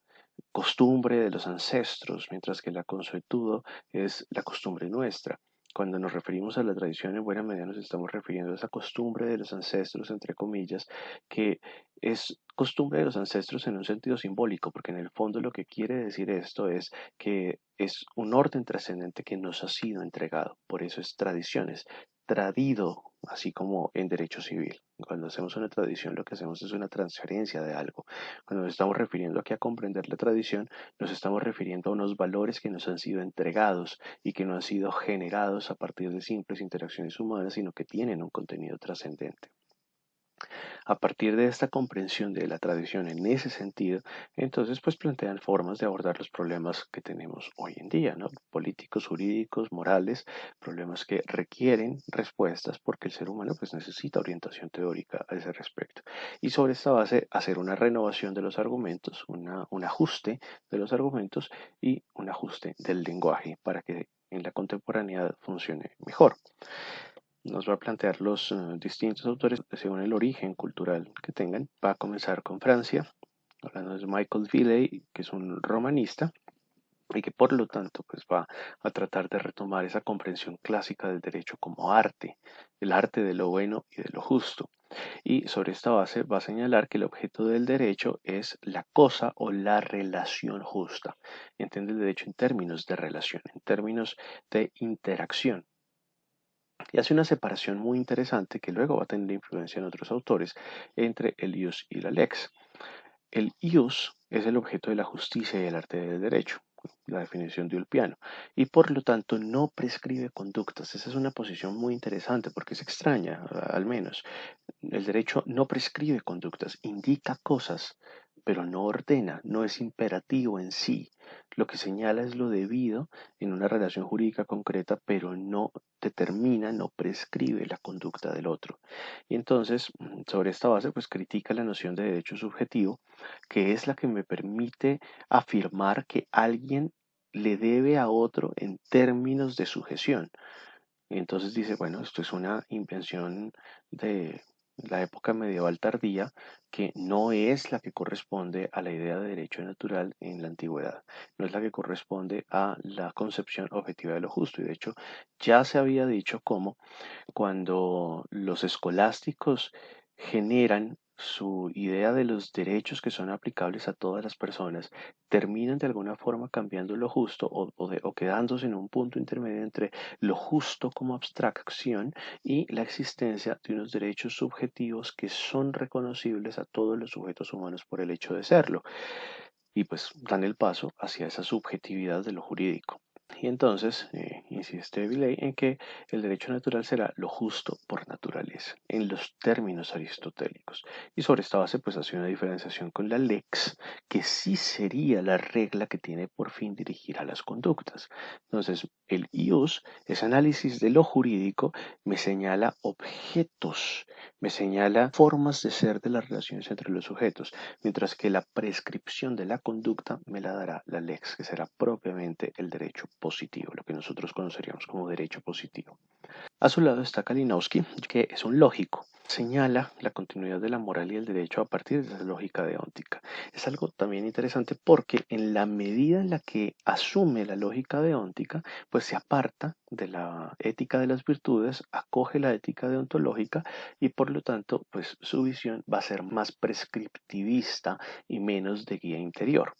costumbre de los ancestros, mientras que la consuetudo es la costumbre nuestra. Cuando nos referimos a la tradición, en buena medida nos estamos refiriendo a esa costumbre de los ancestros, entre comillas, que es costumbre de los ancestros en un sentido simbólico, porque en el fondo lo que quiere decir esto es que es un orden trascendente que nos ha sido entregado. Por eso es tradiciones, tradido, así como en derecho civil. Cuando hacemos una tradición, lo que hacemos es una transferencia de algo. Cuando nos estamos refiriendo aquí a comprender la tradición, nos estamos refiriendo a unos valores que nos han sido entregados y que no han sido generados a partir de simples interacciones humanas, sino que tienen un contenido trascendente. A partir de esta comprensión de la tradición en ese sentido, entonces pues plantean formas de abordar los problemas que tenemos hoy en día, ¿no? Políticos, jurídicos, morales, problemas que requieren respuestas porque el ser humano pues necesita orientación teórica a ese respecto. Y sobre esta base hacer una renovación de los argumentos, un ajuste de los argumentos y un ajuste del lenguaje para que en la contemporaneidad funcione mejor. Nos va a plantear los distintos autores según el origen cultural que tengan. Va a comenzar con Francia, hablando de Michael Villey, que es un romanista y que por lo tanto pues va a tratar de retomar esa comprensión clásica del derecho como arte, el arte de lo bueno y de lo justo. Y sobre esta base va a señalar que el objeto del derecho es la cosa o la relación justa. Entiende el derecho en términos de relación, en términos de interacción y hace una separación muy interesante que luego va a tener influencia en otros autores entre el ius y la lex. El ius es el objeto de la justicia y el arte del derecho, la definición de Ulpiano, y por lo tanto no prescribe conductas. Esa es una posición muy interesante porque es extraña, al menos. El derecho no prescribe conductas, indica cosas, pero no ordena, no es imperativo en sí. Lo que señala es lo debido en una relación jurídica concreta, pero no determina, no prescribe la conducta del otro. Y entonces, sobre esta base, pues critica la noción de derecho subjetivo, que es la que me permite afirmar que alguien le debe a otro en términos de sujeción. Y entonces dice, bueno, esto es una invención de la época medieval tardía que no es la que corresponde a la idea de derecho natural en la antigüedad, no es la que corresponde a la concepción objetiva de lo justo. Y de hecho, ya se había dicho cómo cuando los escolásticos generan su idea de los derechos que son aplicables a todas las personas, terminan de alguna forma cambiando lo justo o quedándose en un punto intermedio entre lo justo como abstracción y la existencia de unos derechos subjetivos que son reconocibles a todos los sujetos humanos por el hecho de serlo. Y pues dan el paso hacia esa subjetividad de lo jurídico. Y entonces insiste Villey en que el derecho natural será lo justo por naturaleza, en los términos aristotélicos. Y sobre esta base, pues hace una diferenciación con la lex, que sí sería la regla que tiene por fin dirigir a las conductas. Entonces, el ius, ese análisis de lo jurídico, me señala objetos, me señala formas de ser de las relaciones entre los sujetos, mientras que la prescripción de la conducta me la dará la lex, que será propiamente el derecho positivo, lo que nosotros conoceríamos como derecho positivo. A su lado está Kalinowski, que es un lógico. Señala la continuidad de la moral y el derecho a partir de esa lógica deóntica. Es algo también interesante porque en la medida en la que asume la lógica deóntica, pues se aparta de la ética de las virtudes, acoge la ética deontológica y por lo tanto, pues su visión va a ser más prescriptivista y menos de guía interior.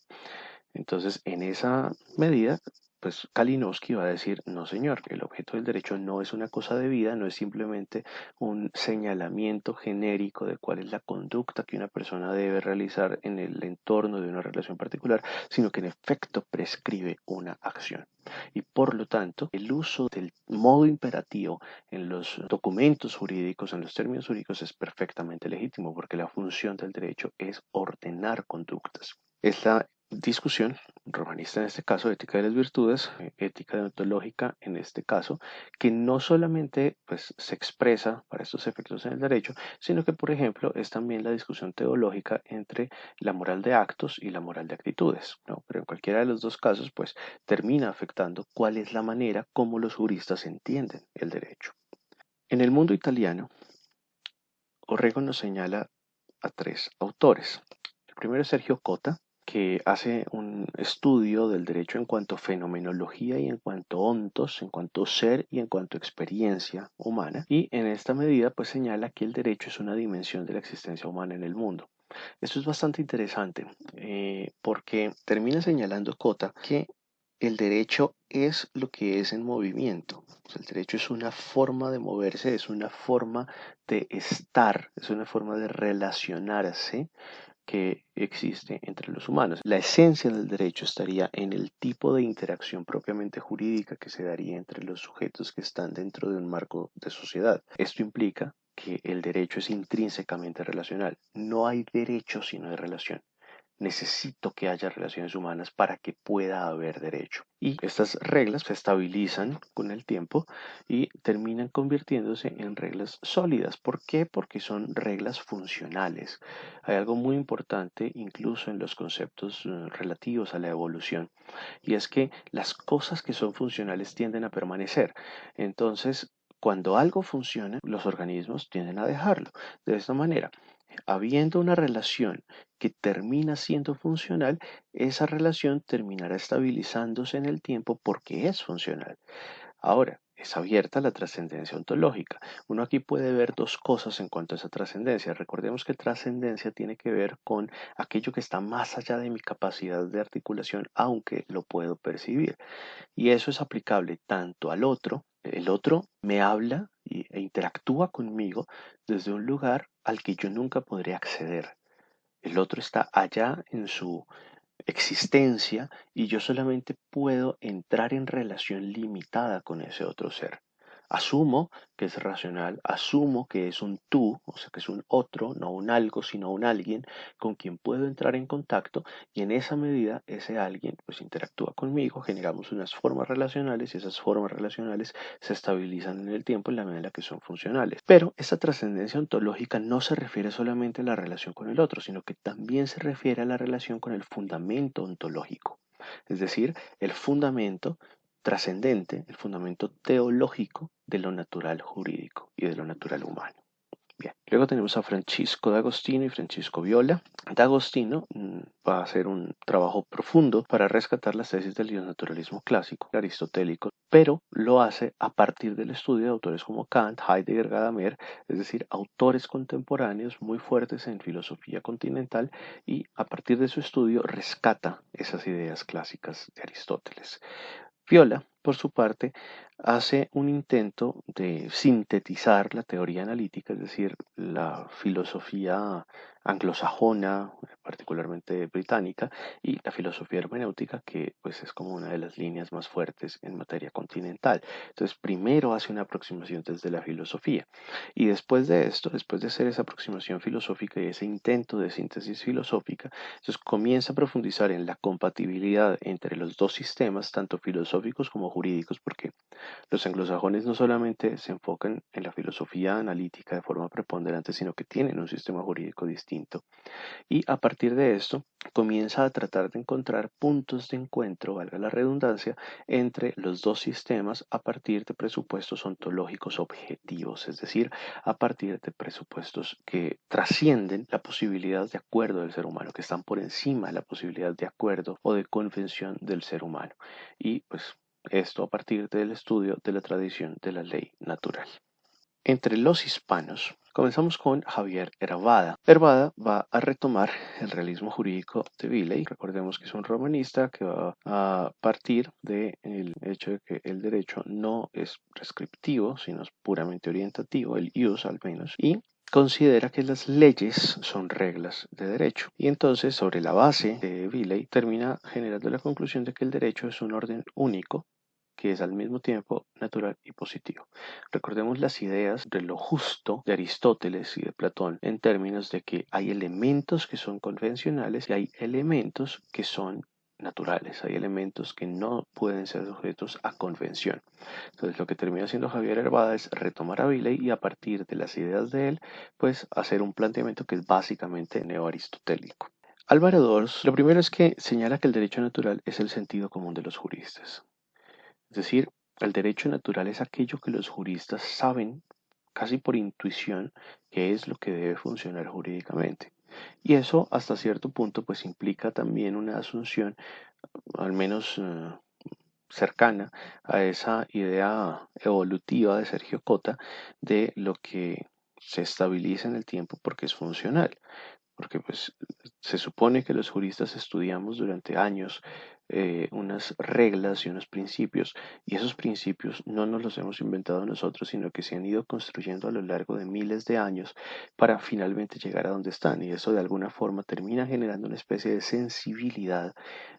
Entonces, en esa medida, pues Kalinowski va a decir, no señor, el objeto del derecho no es una cosa de vida, no es simplemente un señalamiento genérico de cuál es la conducta que una persona debe realizar en el entorno de una relación particular, sino que en efecto prescribe una acción. Y por lo tanto, el uso del modo imperativo en los documentos jurídicos, en los términos jurídicos, es perfectamente legítimo, porque la función del derecho es ordenar conductas. Es la discusión romanista en este caso, ética de las virtudes, ética deontológica en este caso, que no solamente pues, se expresa para estos efectos en el derecho, sino que por ejemplo es también la discusión teológica entre la moral de actos y la moral de actitudes, ¿no? Pero en cualquiera de los dos casos pues termina afectando cuál es la manera como los juristas entienden el derecho. En el mundo italiano, Orrego nos señala a tres autores. El primero es Sergio Cota, que hace un estudio del derecho en cuanto a fenomenología y en cuanto a ontos, en cuanto a ser y en cuanto a experiencia humana. Y en esta medida, pues señala que el derecho es una dimensión de la existencia humana en el mundo. Esto es bastante interesante porque termina señalando Cota que el derecho es lo que es en movimiento. O sea, el derecho es una forma de moverse, es una forma de estar, es una forma de relacionarse que existe entre los humanos. La esencia del derecho estaría en el tipo de interacción propiamente jurídica que se daría entre los sujetos que están dentro de un marco de sociedad. Esto implica que el derecho es intrínsecamente relacional. No hay derecho si no hay relación. Necesito que haya relaciones humanas para que pueda haber derecho. Y estas reglas se estabilizan con el tiempo y terminan convirtiéndose en reglas sólidas. ¿Por qué? Porque son reglas funcionales. Hay algo muy importante incluso en los conceptos relativos a la evolución, y es que las cosas que son funcionales tienden a permanecer. Entonces, cuando algo funciona, los organismos tienden a dejarlo. De esta manera, habiendo una relación que termina siendo funcional, esa relación terminará estabilizándose en el tiempo porque es funcional. Ahora, es abierta la trascendencia ontológica. Uno aquí puede ver dos cosas en cuanto a esa trascendencia. Recordemos que trascendencia tiene que ver con aquello que está más allá de mi capacidad de articulación, aunque lo puedo percibir. Y eso es aplicable tanto al otro. El otro me habla e interactúa conmigo desde un lugar al que yo nunca podré acceder. El otro está allá en su existencia y yo solamente puedo entrar en relación limitada con ese otro ser. Asumo que es racional, asumo que es un tú, o sea, que es un otro, no un algo, sino un alguien con quien puedo entrar en contacto y en esa medida ese alguien pues interactúa conmigo, generamos unas formas relacionales y esas formas relacionales se estabilizan en el tiempo en la medida en la que son funcionales. Pero esta trascendencia ontológica no se refiere solamente a la relación con el otro, sino que también se refiere a la relación con el fundamento ontológico. es decir, el fundamento trascendente, el fundamento teológico de lo natural jurídico y de lo natural humano. Bien, luego tenemos a Francisco D'Agostino y Francisco Viola. D'Agostino va a hacer un trabajo profundo para rescatar las tesis del naturalismo clásico, aristotélico, pero lo hace a partir del estudio de autores como Kant, Heidegger, Gadamer, es decir, autores contemporáneos muy fuertes en filosofía continental, y a partir de su estudio rescata esas ideas clásicas de Aristóteles. Viola, por su parte, hace un intento de sintetizar la teoría analítica, es decir, la filosofía anglosajona, particularmente británica, y la filosofía hermenéutica, que pues es como una de las líneas más fuertes en materia continental. Entonces, primero hace una aproximación desde la filosofía, y después de esto, después de hacer esa aproximación filosófica y ese intento de síntesis filosófica, entonces comienza a profundizar en la compatibilidad entre los dos sistemas, tanto filosóficos como jurídicos, porque los anglosajones no solamente se enfocan en la filosofía analítica de forma preponderante, sino que tienen un sistema jurídico distinto. Y a partir de esto, comienza a tratar de encontrar puntos de encuentro, valga la redundancia, entre los dos sistemas a partir de presupuestos ontológicos objetivos, es decir, a partir de presupuestos que trascienden la posibilidad de acuerdo del ser humano, que están por encima de la posibilidad de acuerdo o de convención del ser humano. Y pues esto a partir del estudio de la tradición de la ley natural. Entre los hispanos, comenzamos con Javier Hervada. Hervada va a retomar el realismo jurídico de Villey. Recordemos que es un romanista que va a partir del hecho de que el derecho no es prescriptivo, sino es puramente orientativo, el ius al menos, y considera que las leyes son reglas de derecho. Y entonces, sobre la base de Villey, termina generando la conclusión de que el derecho es un orden único que es al mismo tiempo natural y positivo. Recordemos las ideas de lo justo de Aristóteles y de Platón en términos de que hay elementos que son convencionales y hay elementos que son naturales, hay elementos que no pueden ser sujetos a convención. Entonces lo que termina haciendo Javier Hervada es retomar a Villey y a partir de las ideas de él, pues hacer un planteamiento que es básicamente neoaristotélico. Álvaro Dors, lo primero es que señala que el derecho natural es el sentido común de los juristas. Es decir, el derecho natural es aquello que los juristas saben casi por intuición que es lo que debe funcionar jurídicamente. Y eso hasta cierto punto pues implica también una asunción al menos cercana a esa idea evolutiva de Sergio Cota de lo que se estabiliza en el tiempo porque es funcional, porque pues se supone que los juristas estudiamos durante años unas reglas y unos principios, y esos principios no nos los hemos inventado nosotros, sino que se han ido construyendo a lo largo de miles de años para finalmente llegar a donde están, y eso de alguna forma termina generando una especie de sensibilidad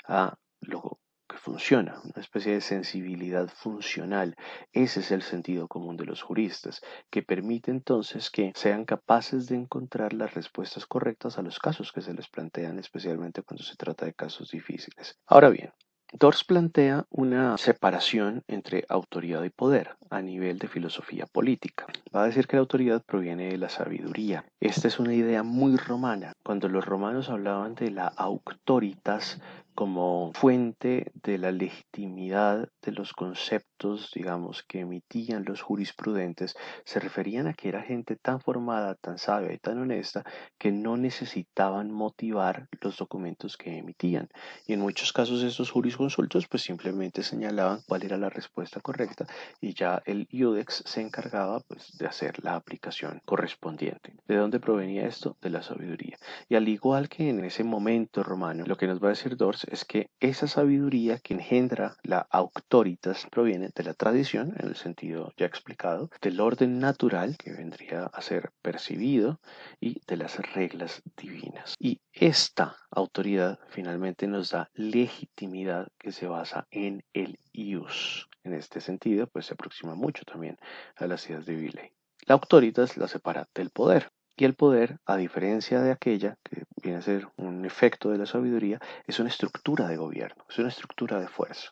a lo que funciona, una especie de sensibilidad funcional. Ese es el sentido común de los juristas, que permite entonces que sean capaces de encontrar las respuestas correctas a los casos que se les plantean, especialmente cuando se trata de casos difíciles. Ahora bien, Dors plantea una separación entre autoridad y poder a nivel de filosofía política. Va a decir que la autoridad proviene de la sabiduría. Esta es una idea muy romana. Cuando los romanos hablaban de la auctoritas como fuente de la legitimidad de los conceptos, digamos, que emitían los jurisprudentes, se referían a que era gente tan formada, tan sabia y tan honesta que no necesitaban motivar los documentos que emitían. Y en muchos casos estos jurisconsultos pues simplemente señalaban cuál era la respuesta correcta y ya el iudex se encargaba pues de hacer la aplicación correspondiente. ¿De dónde provenía esto? De la sabiduría. Y al igual que en ese momento romano, lo que nos va a decir Dors es que esa sabiduría que engendra la auctoritas proviene de la tradición, en el sentido ya explicado, del orden natural que vendría a ser percibido y de las reglas divinas. Y esta autoridad finalmente nos da legitimidad que se basa en el ius. En este sentido, pues se aproxima mucho también a las ideas de Villey. La autoritas la separa del poder. Y el poder, a diferencia de aquella, que viene a ser un efecto de la sabiduría, es una estructura de gobierno, es una estructura de fuerza.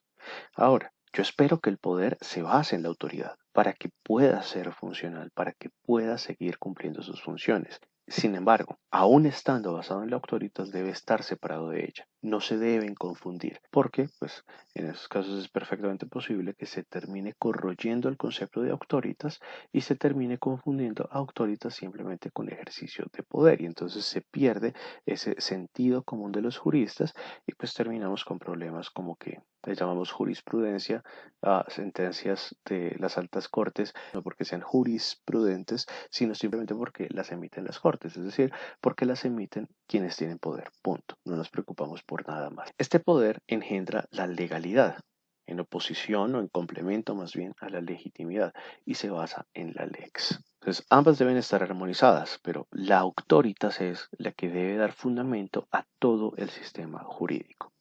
Ahora, yo espero que el poder se base en la autoridad para que pueda ser funcional, para que pueda seguir cumpliendo sus funciones. Sin embargo, aún estando basado en la autoritas, debe estar separado de ella. No se deben confundir, porque pues, en esos casos es perfectamente posible que se termine corroyendo el concepto de autoritas y se termine confundiendo autoritas simplemente con ejercicio de poder. Y entonces se pierde ese sentido común de los juristas y pues terminamos con problemas como que le llamamos jurisprudencia a sentencias de las altas cortes, no porque sean jurisprudentes, sino simplemente porque las emiten las cortes, es decir, porque las emiten quienes tienen poder, punto. No nos preocupamos por nada más. Este poder engendra la legalidad, en oposición o en complemento más bien a la legitimidad, y se basa en la lex. Entonces, ambas deben estar armonizadas, pero la autoritas es la que debe dar fundamento a todo el sistema jurídico.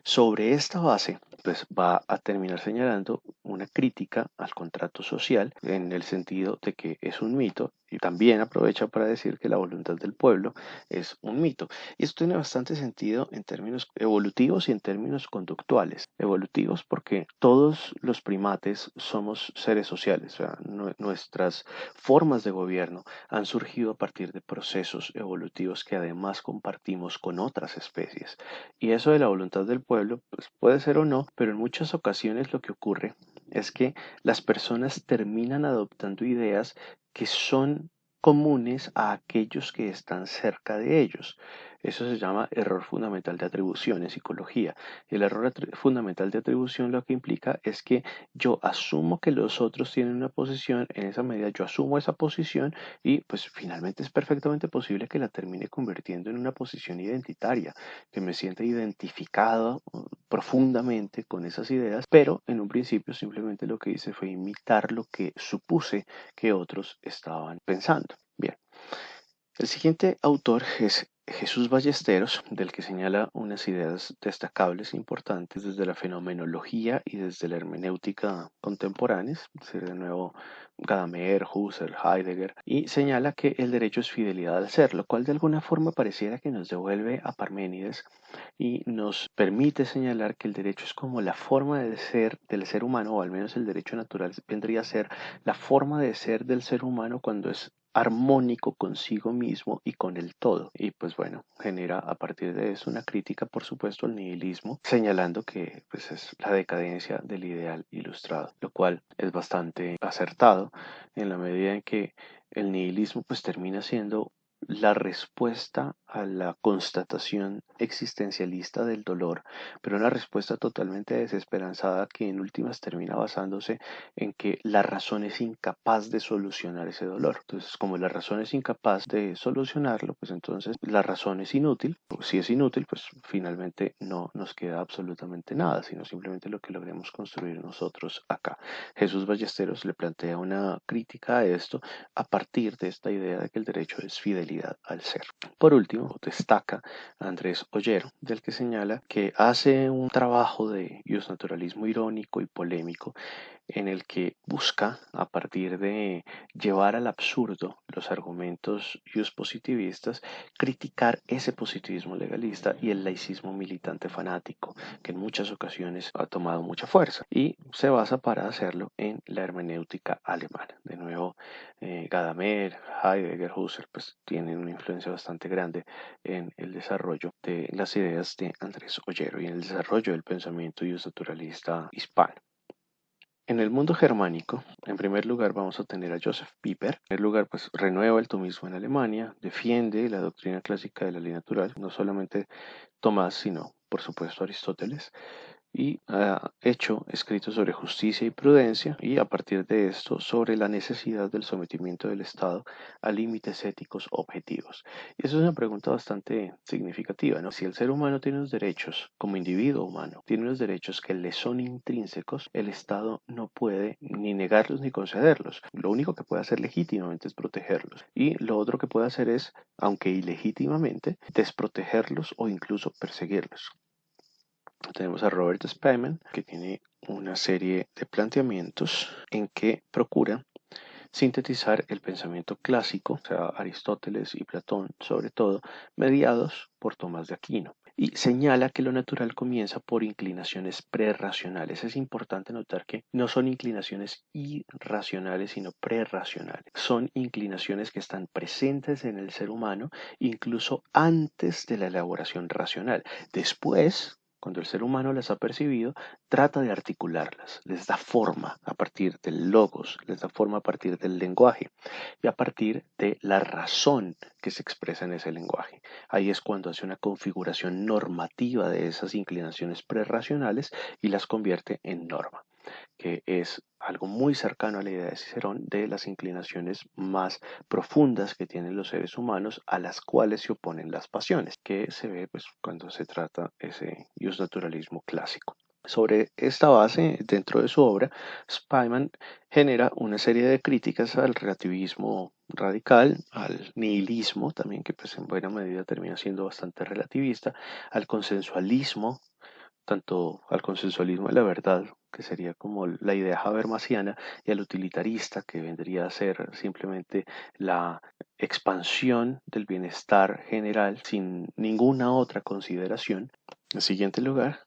Sobre esta base, pues va a terminar señalando una crítica al contrato social en el sentido de que es un mito y también aprovecha para decir que la voluntad del pueblo es un mito. Y esto tiene bastante sentido en términos evolutivos y en términos conductuales. Evolutivos porque todos los primates somos seres sociales, o sea, nuestras formas de gobierno han surgido a partir de procesos evolutivos que además compartimos con otras especies. Y eso de la voluntad del pueblo, pues puede ser o no, pero en muchas ocasiones lo que ocurre es que las personas terminan adoptando ideas que son comunes a aquellos que están cerca de ellos. Eso se llama error fundamental de atribución en psicología. El error fundamental de atribución lo que implica es que yo asumo que los otros tienen una posición, en esa medida yo asumo esa posición y pues finalmente es perfectamente posible que la termine convirtiendo en una posición identitaria, que me sienta identificado profundamente con esas ideas, pero en un principio simplemente lo que hice fue imitar lo que supuse que otros estaban pensando. Bien, el siguiente autor es Jesús Ballesteros, del que señala unas ideas destacables e importantes desde la fenomenología y desde la hermenéutica contemporáneas, es decir, de nuevo Gadamer, Husserl, Heidegger, y señala que el derecho es fidelidad al ser, lo cual de alguna forma pareciera que nos devuelve a Parménides y nos permite señalar que el derecho es como la forma de ser del ser humano, o al menos el derecho natural vendría a ser la forma de ser del ser humano cuando es armónico consigo mismo y con el todo. Y pues bueno, genera a partir de eso una crítica, por supuesto, al nihilismo, señalando que pues es la decadencia del ideal ilustrado, lo cual es bastante acertado en la medida en que el nihilismo pues termina siendo la respuesta a la constatación existencialista del dolor, pero una respuesta totalmente desesperanzada que en últimas termina basándose en que la razón es incapaz de solucionar ese dolor. Entonces, como la razón es incapaz de solucionarlo, pues entonces la razón es inútil. Si es inútil, pues finalmente no nos queda absolutamente nada, sino simplemente lo que logremos construir nosotros acá. Jesús Ballesteros le plantea una crítica a esto a partir de esta idea de que el derecho es fidelidad al ser. Por último, destaca Andrés Ollero, del que señala que hace un trabajo de justnaturalismo irónico y polémico en el que busca, a partir de llevar al absurdo los argumentos positivistas, criticar ese positivismo legalista y el laicismo militante fanático, que en muchas ocasiones ha tomado mucha fuerza, y se basa para hacerlo en la hermenéutica alemana. De nuevo, Gadamer, Heidegger, Husserl, pues tienen una influencia bastante grande en el desarrollo de las ideas de Andrés Ollero y en el desarrollo del pensamiento justnaturalista hispano. En el mundo germánico, en primer lugar vamos a tener a Joseph Pieper. En primer lugar, pues renueva el tomismo en Alemania, defiende la doctrina clásica de la ley natural, no solamente Tomás, sino por supuesto Aristóteles, y ha hecho escritos sobre justicia y prudencia y a partir de esto sobre la necesidad del sometimiento del Estado a límites éticos objetivos. Y eso es una pregunta bastante significativa, ¿no? Si el ser humano tiene unos derechos como individuo humano, tiene unos derechos que le son intrínsecos, el Estado no puede ni negarlos ni concederlos. Lo único que puede hacer legítimamente es protegerlos. Y lo otro que puede hacer es, aunque ilegítimamente, desprotegerlos o incluso perseguirlos. Tenemos a Robert Spearman, que tiene una serie de planteamientos en que procura sintetizar el pensamiento clásico, o sea, Aristóteles y Platón sobre todo, mediados por Tomás de Aquino. y señala que lo natural comienza por inclinaciones prerracionales. Es importante notar que no son inclinaciones irracionales, sino prerracionales. Son inclinaciones que están presentes en el ser humano incluso antes de la elaboración racional. Después, cuando el ser humano las ha percibido, trata de articularlas, les da forma a partir del logos, les da forma a partir del lenguaje y a partir de la razón que se expresa en ese lenguaje. Ahí es cuando hace una configuración normativa de esas inclinaciones prerracionales y las convierte en norma, que es algo muy cercano a la idea de Cicerón de las inclinaciones más profundas que tienen los seres humanos a las cuales se oponen las pasiones, que se ve pues cuando se trata ese naturalismo clásico. Sobre esta base, dentro de su obra, Spyman genera una serie de críticas al relativismo radical, al nihilismo también, que pues en buena medida termina siendo bastante relativista, al consensualismo, tanto al consensualismo de la verdad, que sería como la idea habermasiana, y al utilitarista, que vendría a ser simplemente la expansión del bienestar general sin ninguna otra consideración. En siguiente lugar,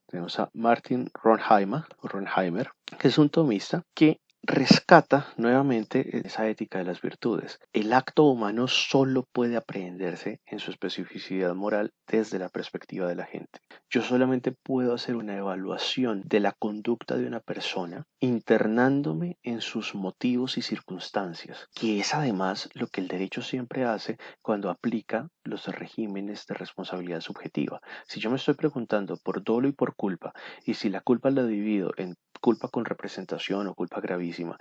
tenemos a Martin Ronheimer, que es un tomista que rescata nuevamente esa ética de las virtudes. El acto humano solo puede aprehenderse en su especificidad moral desde la perspectiva de la gente. Yo solamente puedo hacer una evaluación de la conducta de una persona internándome en sus motivos y circunstancias, que es además lo que el derecho siempre hace cuando aplica los regímenes de responsabilidad subjetiva. Si yo me estoy preguntando por dolo y por culpa, y si la culpa la divido en culpa con representación o culpa gravísima,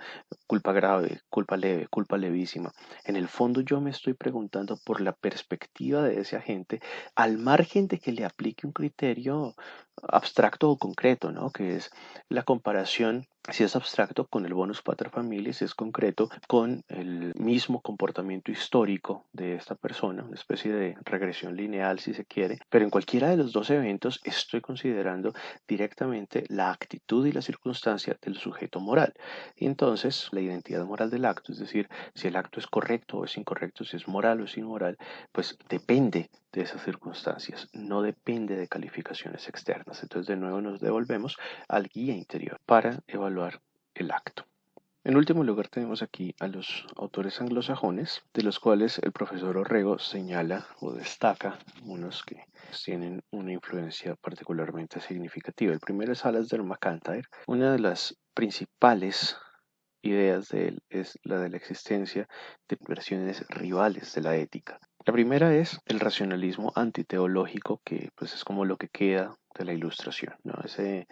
culpa grave, culpa leve, culpa levísima, en el fondo yo me estoy preguntando por la perspectiva de ese agente al margen de que le aplique un criterio abstracto o concreto, ¿no? Que es la comparación, si es abstracto, con el bonus pater familias, si es concreto, con el mismo comportamiento histórico de esta persona, una especie de regresión lineal si se quiere, pero en cualquiera de los dos eventos estoy considerando directamente la actitud y la circunstancia del sujeto moral. Y entonces, la identidad moral del acto, es decir, si el acto es correcto o es incorrecto, si es moral o es inmoral, pues depende de esas circunstancias, no depende de calificaciones externas. Entonces, de nuevo nos devolvemos al guía interior para evaluar el acto. En último lugar tenemos aquí a los autores anglosajones, de los cuales el profesor Orrego señala o destaca unos que tienen una influencia particularmente significativa. El primero es Alasdair MacIntyre. Una de las principales ideas de él es la de la existencia de versiones rivales de la ética. La primera es el racionalismo antiteológico, que pues es como lo que queda de la Ilustración, ¿no? Ese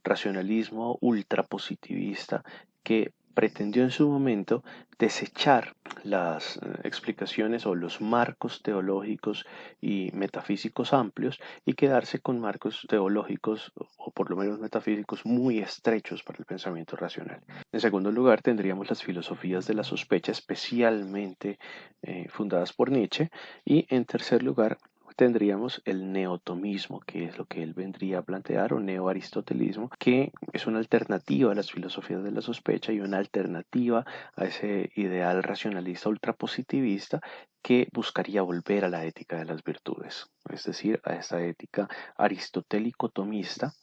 racionalismo ultrapositivista que pretendió en su momento desechar las explicaciones o los marcos teológicos y metafísicos amplios y quedarse con marcos teológicos o por lo menos metafísicos muy estrechos para el pensamiento racional. En segundo lugar, tendríamos las filosofías de la sospecha, especialmente fundadas por Nietzsche. Y en tercer lugar, tendríamos el neotomismo, que es lo que él vendría a plantear, o neoaristotelismo, que es una alternativa a las filosofías de la sospecha y una alternativa a ese ideal racionalista ultrapositivista que buscaría volver a la ética de las virtudes, es decir, a esta ética aristotélico-tomista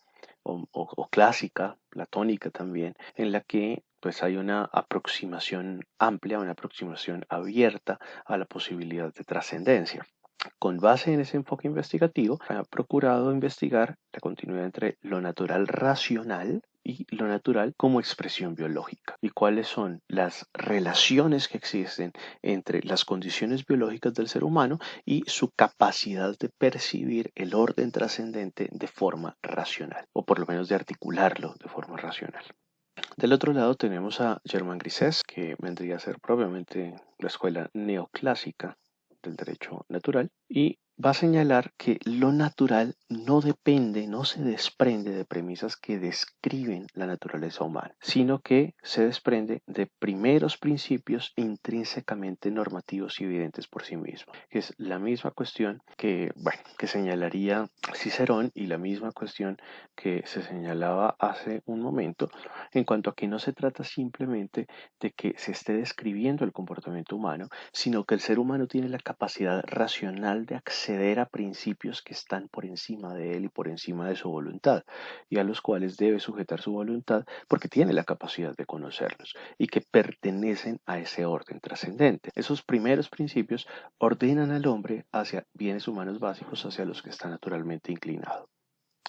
o clásica, platónica también, en la que pues hay una aproximación amplia, una aproximación abierta a la posibilidad de trascendencia. Con base en ese enfoque investigativo, ha procurado investigar la continuidad entre lo natural racional y lo natural como expresión biológica y cuáles son las relaciones que existen entre las condiciones biológicas del ser humano y su capacidad de percibir el orden trascendente de forma racional, o por lo menos de articularlo de forma racional. Del otro lado tenemos a Germain Grisez, que vendría a ser probablemente la escuela neoclásica del derecho natural, y va a señalar que lo natural no depende, no se desprende de premisas que describen la naturaleza humana, sino que se desprende de primeros principios intrínsecamente normativos y evidentes por sí mismos, que es la misma cuestión que, bueno, que señalaría Cicerón y la misma cuestión que se señalaba hace un momento, en cuanto a que no se trata simplemente de que se esté describiendo el comportamiento humano, sino que el ser humano tiene la capacidad racional de acceder acceder a principios que están por encima de él y por encima de su voluntad, y a los cuales debe sujetar su voluntad porque tiene la capacidad de conocerlos y que pertenecen a ese orden trascendente. Esos primeros principios ordenan al hombre hacia bienes humanos básicos hacia los que está naturalmente inclinado.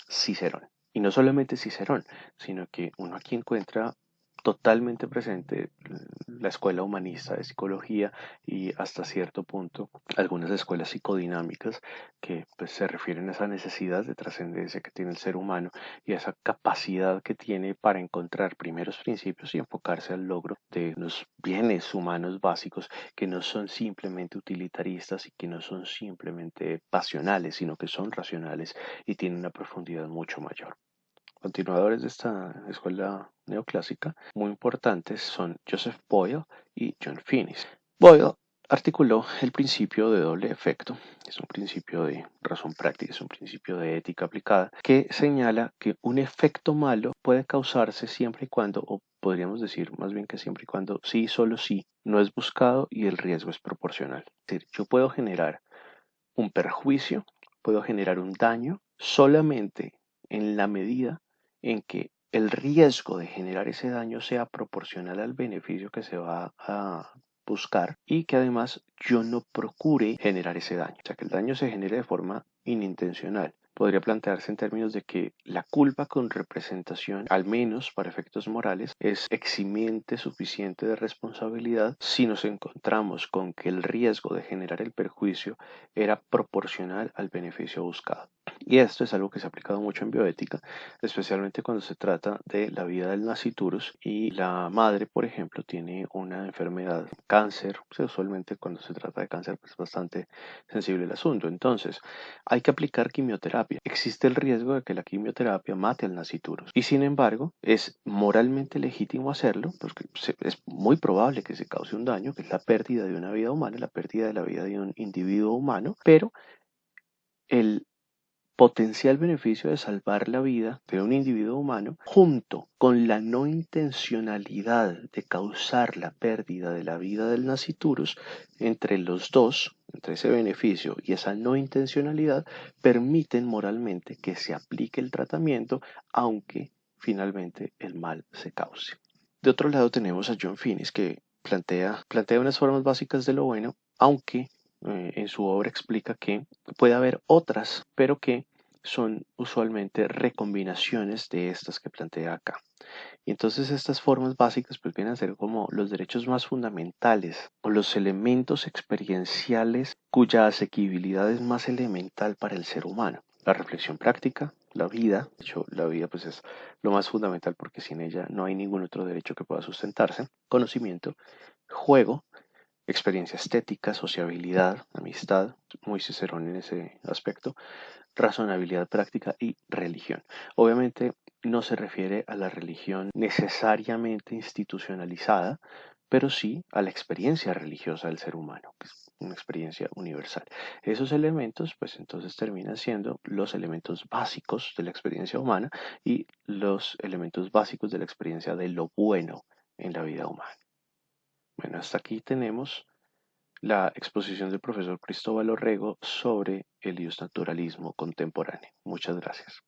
Cicerón. Y no solamente Cicerón, sino que uno aquí encuentra totalmente presente la escuela humanista de psicología y hasta cierto punto algunas escuelas psicodinámicas que pues, se refieren a esa necesidad de trascendencia que tiene el ser humano y a esa capacidad que tiene para encontrar primeros principios y enfocarse al logro de los bienes humanos básicos que no son simplemente utilitaristas y que no son simplemente pasionales, sino que son racionales y tienen una profundidad mucho mayor. Continuadores de esta escuela neoclásica muy importantes son Joseph Boyle y John Finnis. Boyle articuló el principio de doble efecto, es un principio de razón práctica, es un principio de ética aplicada, que señala que un efecto malo puede causarse siempre y cuando, o podríamos decir más bien que siempre y cuando, sí, solo sí, no es buscado y el riesgo es proporcional. Es decir, yo puedo generar un perjuicio, puedo generar un daño solamente en la medida en que el riesgo de generar ese daño sea proporcional al beneficio que se va a buscar y que además yo no procure generar ese daño, o sea, que el daño se genere de forma inintencional. Podría plantearse en términos de que la culpa con representación, al menos para efectos morales, es eximiente suficiente de responsabilidad si nos encontramos con que el riesgo de generar el perjuicio era proporcional al beneficio buscado. Y esto es algo que se ha aplicado mucho en bioética, especialmente cuando se trata de la vida del naciturus y la madre, por ejemplo, tiene una enfermedad, cáncer, usualmente cuando se trata de cáncer pues es bastante sensible el asunto. Entonces, hay que aplicar quimioterapia. Existe el riesgo de que la quimioterapia mate al naciturus y sin embargo es moralmente legítimo hacerlo porque es muy probable que se cause un daño, que es la pérdida de una vida humana, la pérdida de la vida de un individuo humano, pero el potencial beneficio de salvar la vida de un individuo humano, junto con la no intencionalidad de causar la pérdida de la vida del naciturus, entre los dos, entre ese beneficio y esa no intencionalidad, permiten moralmente que se aplique el tratamiento, aunque finalmente el mal se cause. De otro lado tenemos a John Finnis que plantea unas formas básicas de lo bueno, aunque en su obra explica que puede haber otras, pero que son usualmente recombinaciones de estas que plantea acá. Y entonces estas formas básicas pues vienen a ser como los derechos más fundamentales o los elementos experienciales cuya asequibilidad es más elemental para el ser humano. La reflexión práctica, la vida, de hecho la vida pues es lo más fundamental porque sin ella no hay ningún otro derecho que pueda sustentarse, conocimiento, juego, experiencia estética, sociabilidad, amistad, muy Cicerón en ese aspecto, razonabilidad práctica y religión. Obviamente no se refiere a la religión necesariamente institucionalizada, pero sí a la experiencia religiosa del ser humano, que es una experiencia universal. Esos elementos, pues entonces terminan siendo los elementos básicos de la experiencia humana y los elementos básicos de la experiencia de lo bueno en la vida humana. Bueno, hasta aquí tenemos la exposición del profesor Cristóbal Orrego sobre el naturalismo contemporáneo. Muchas gracias.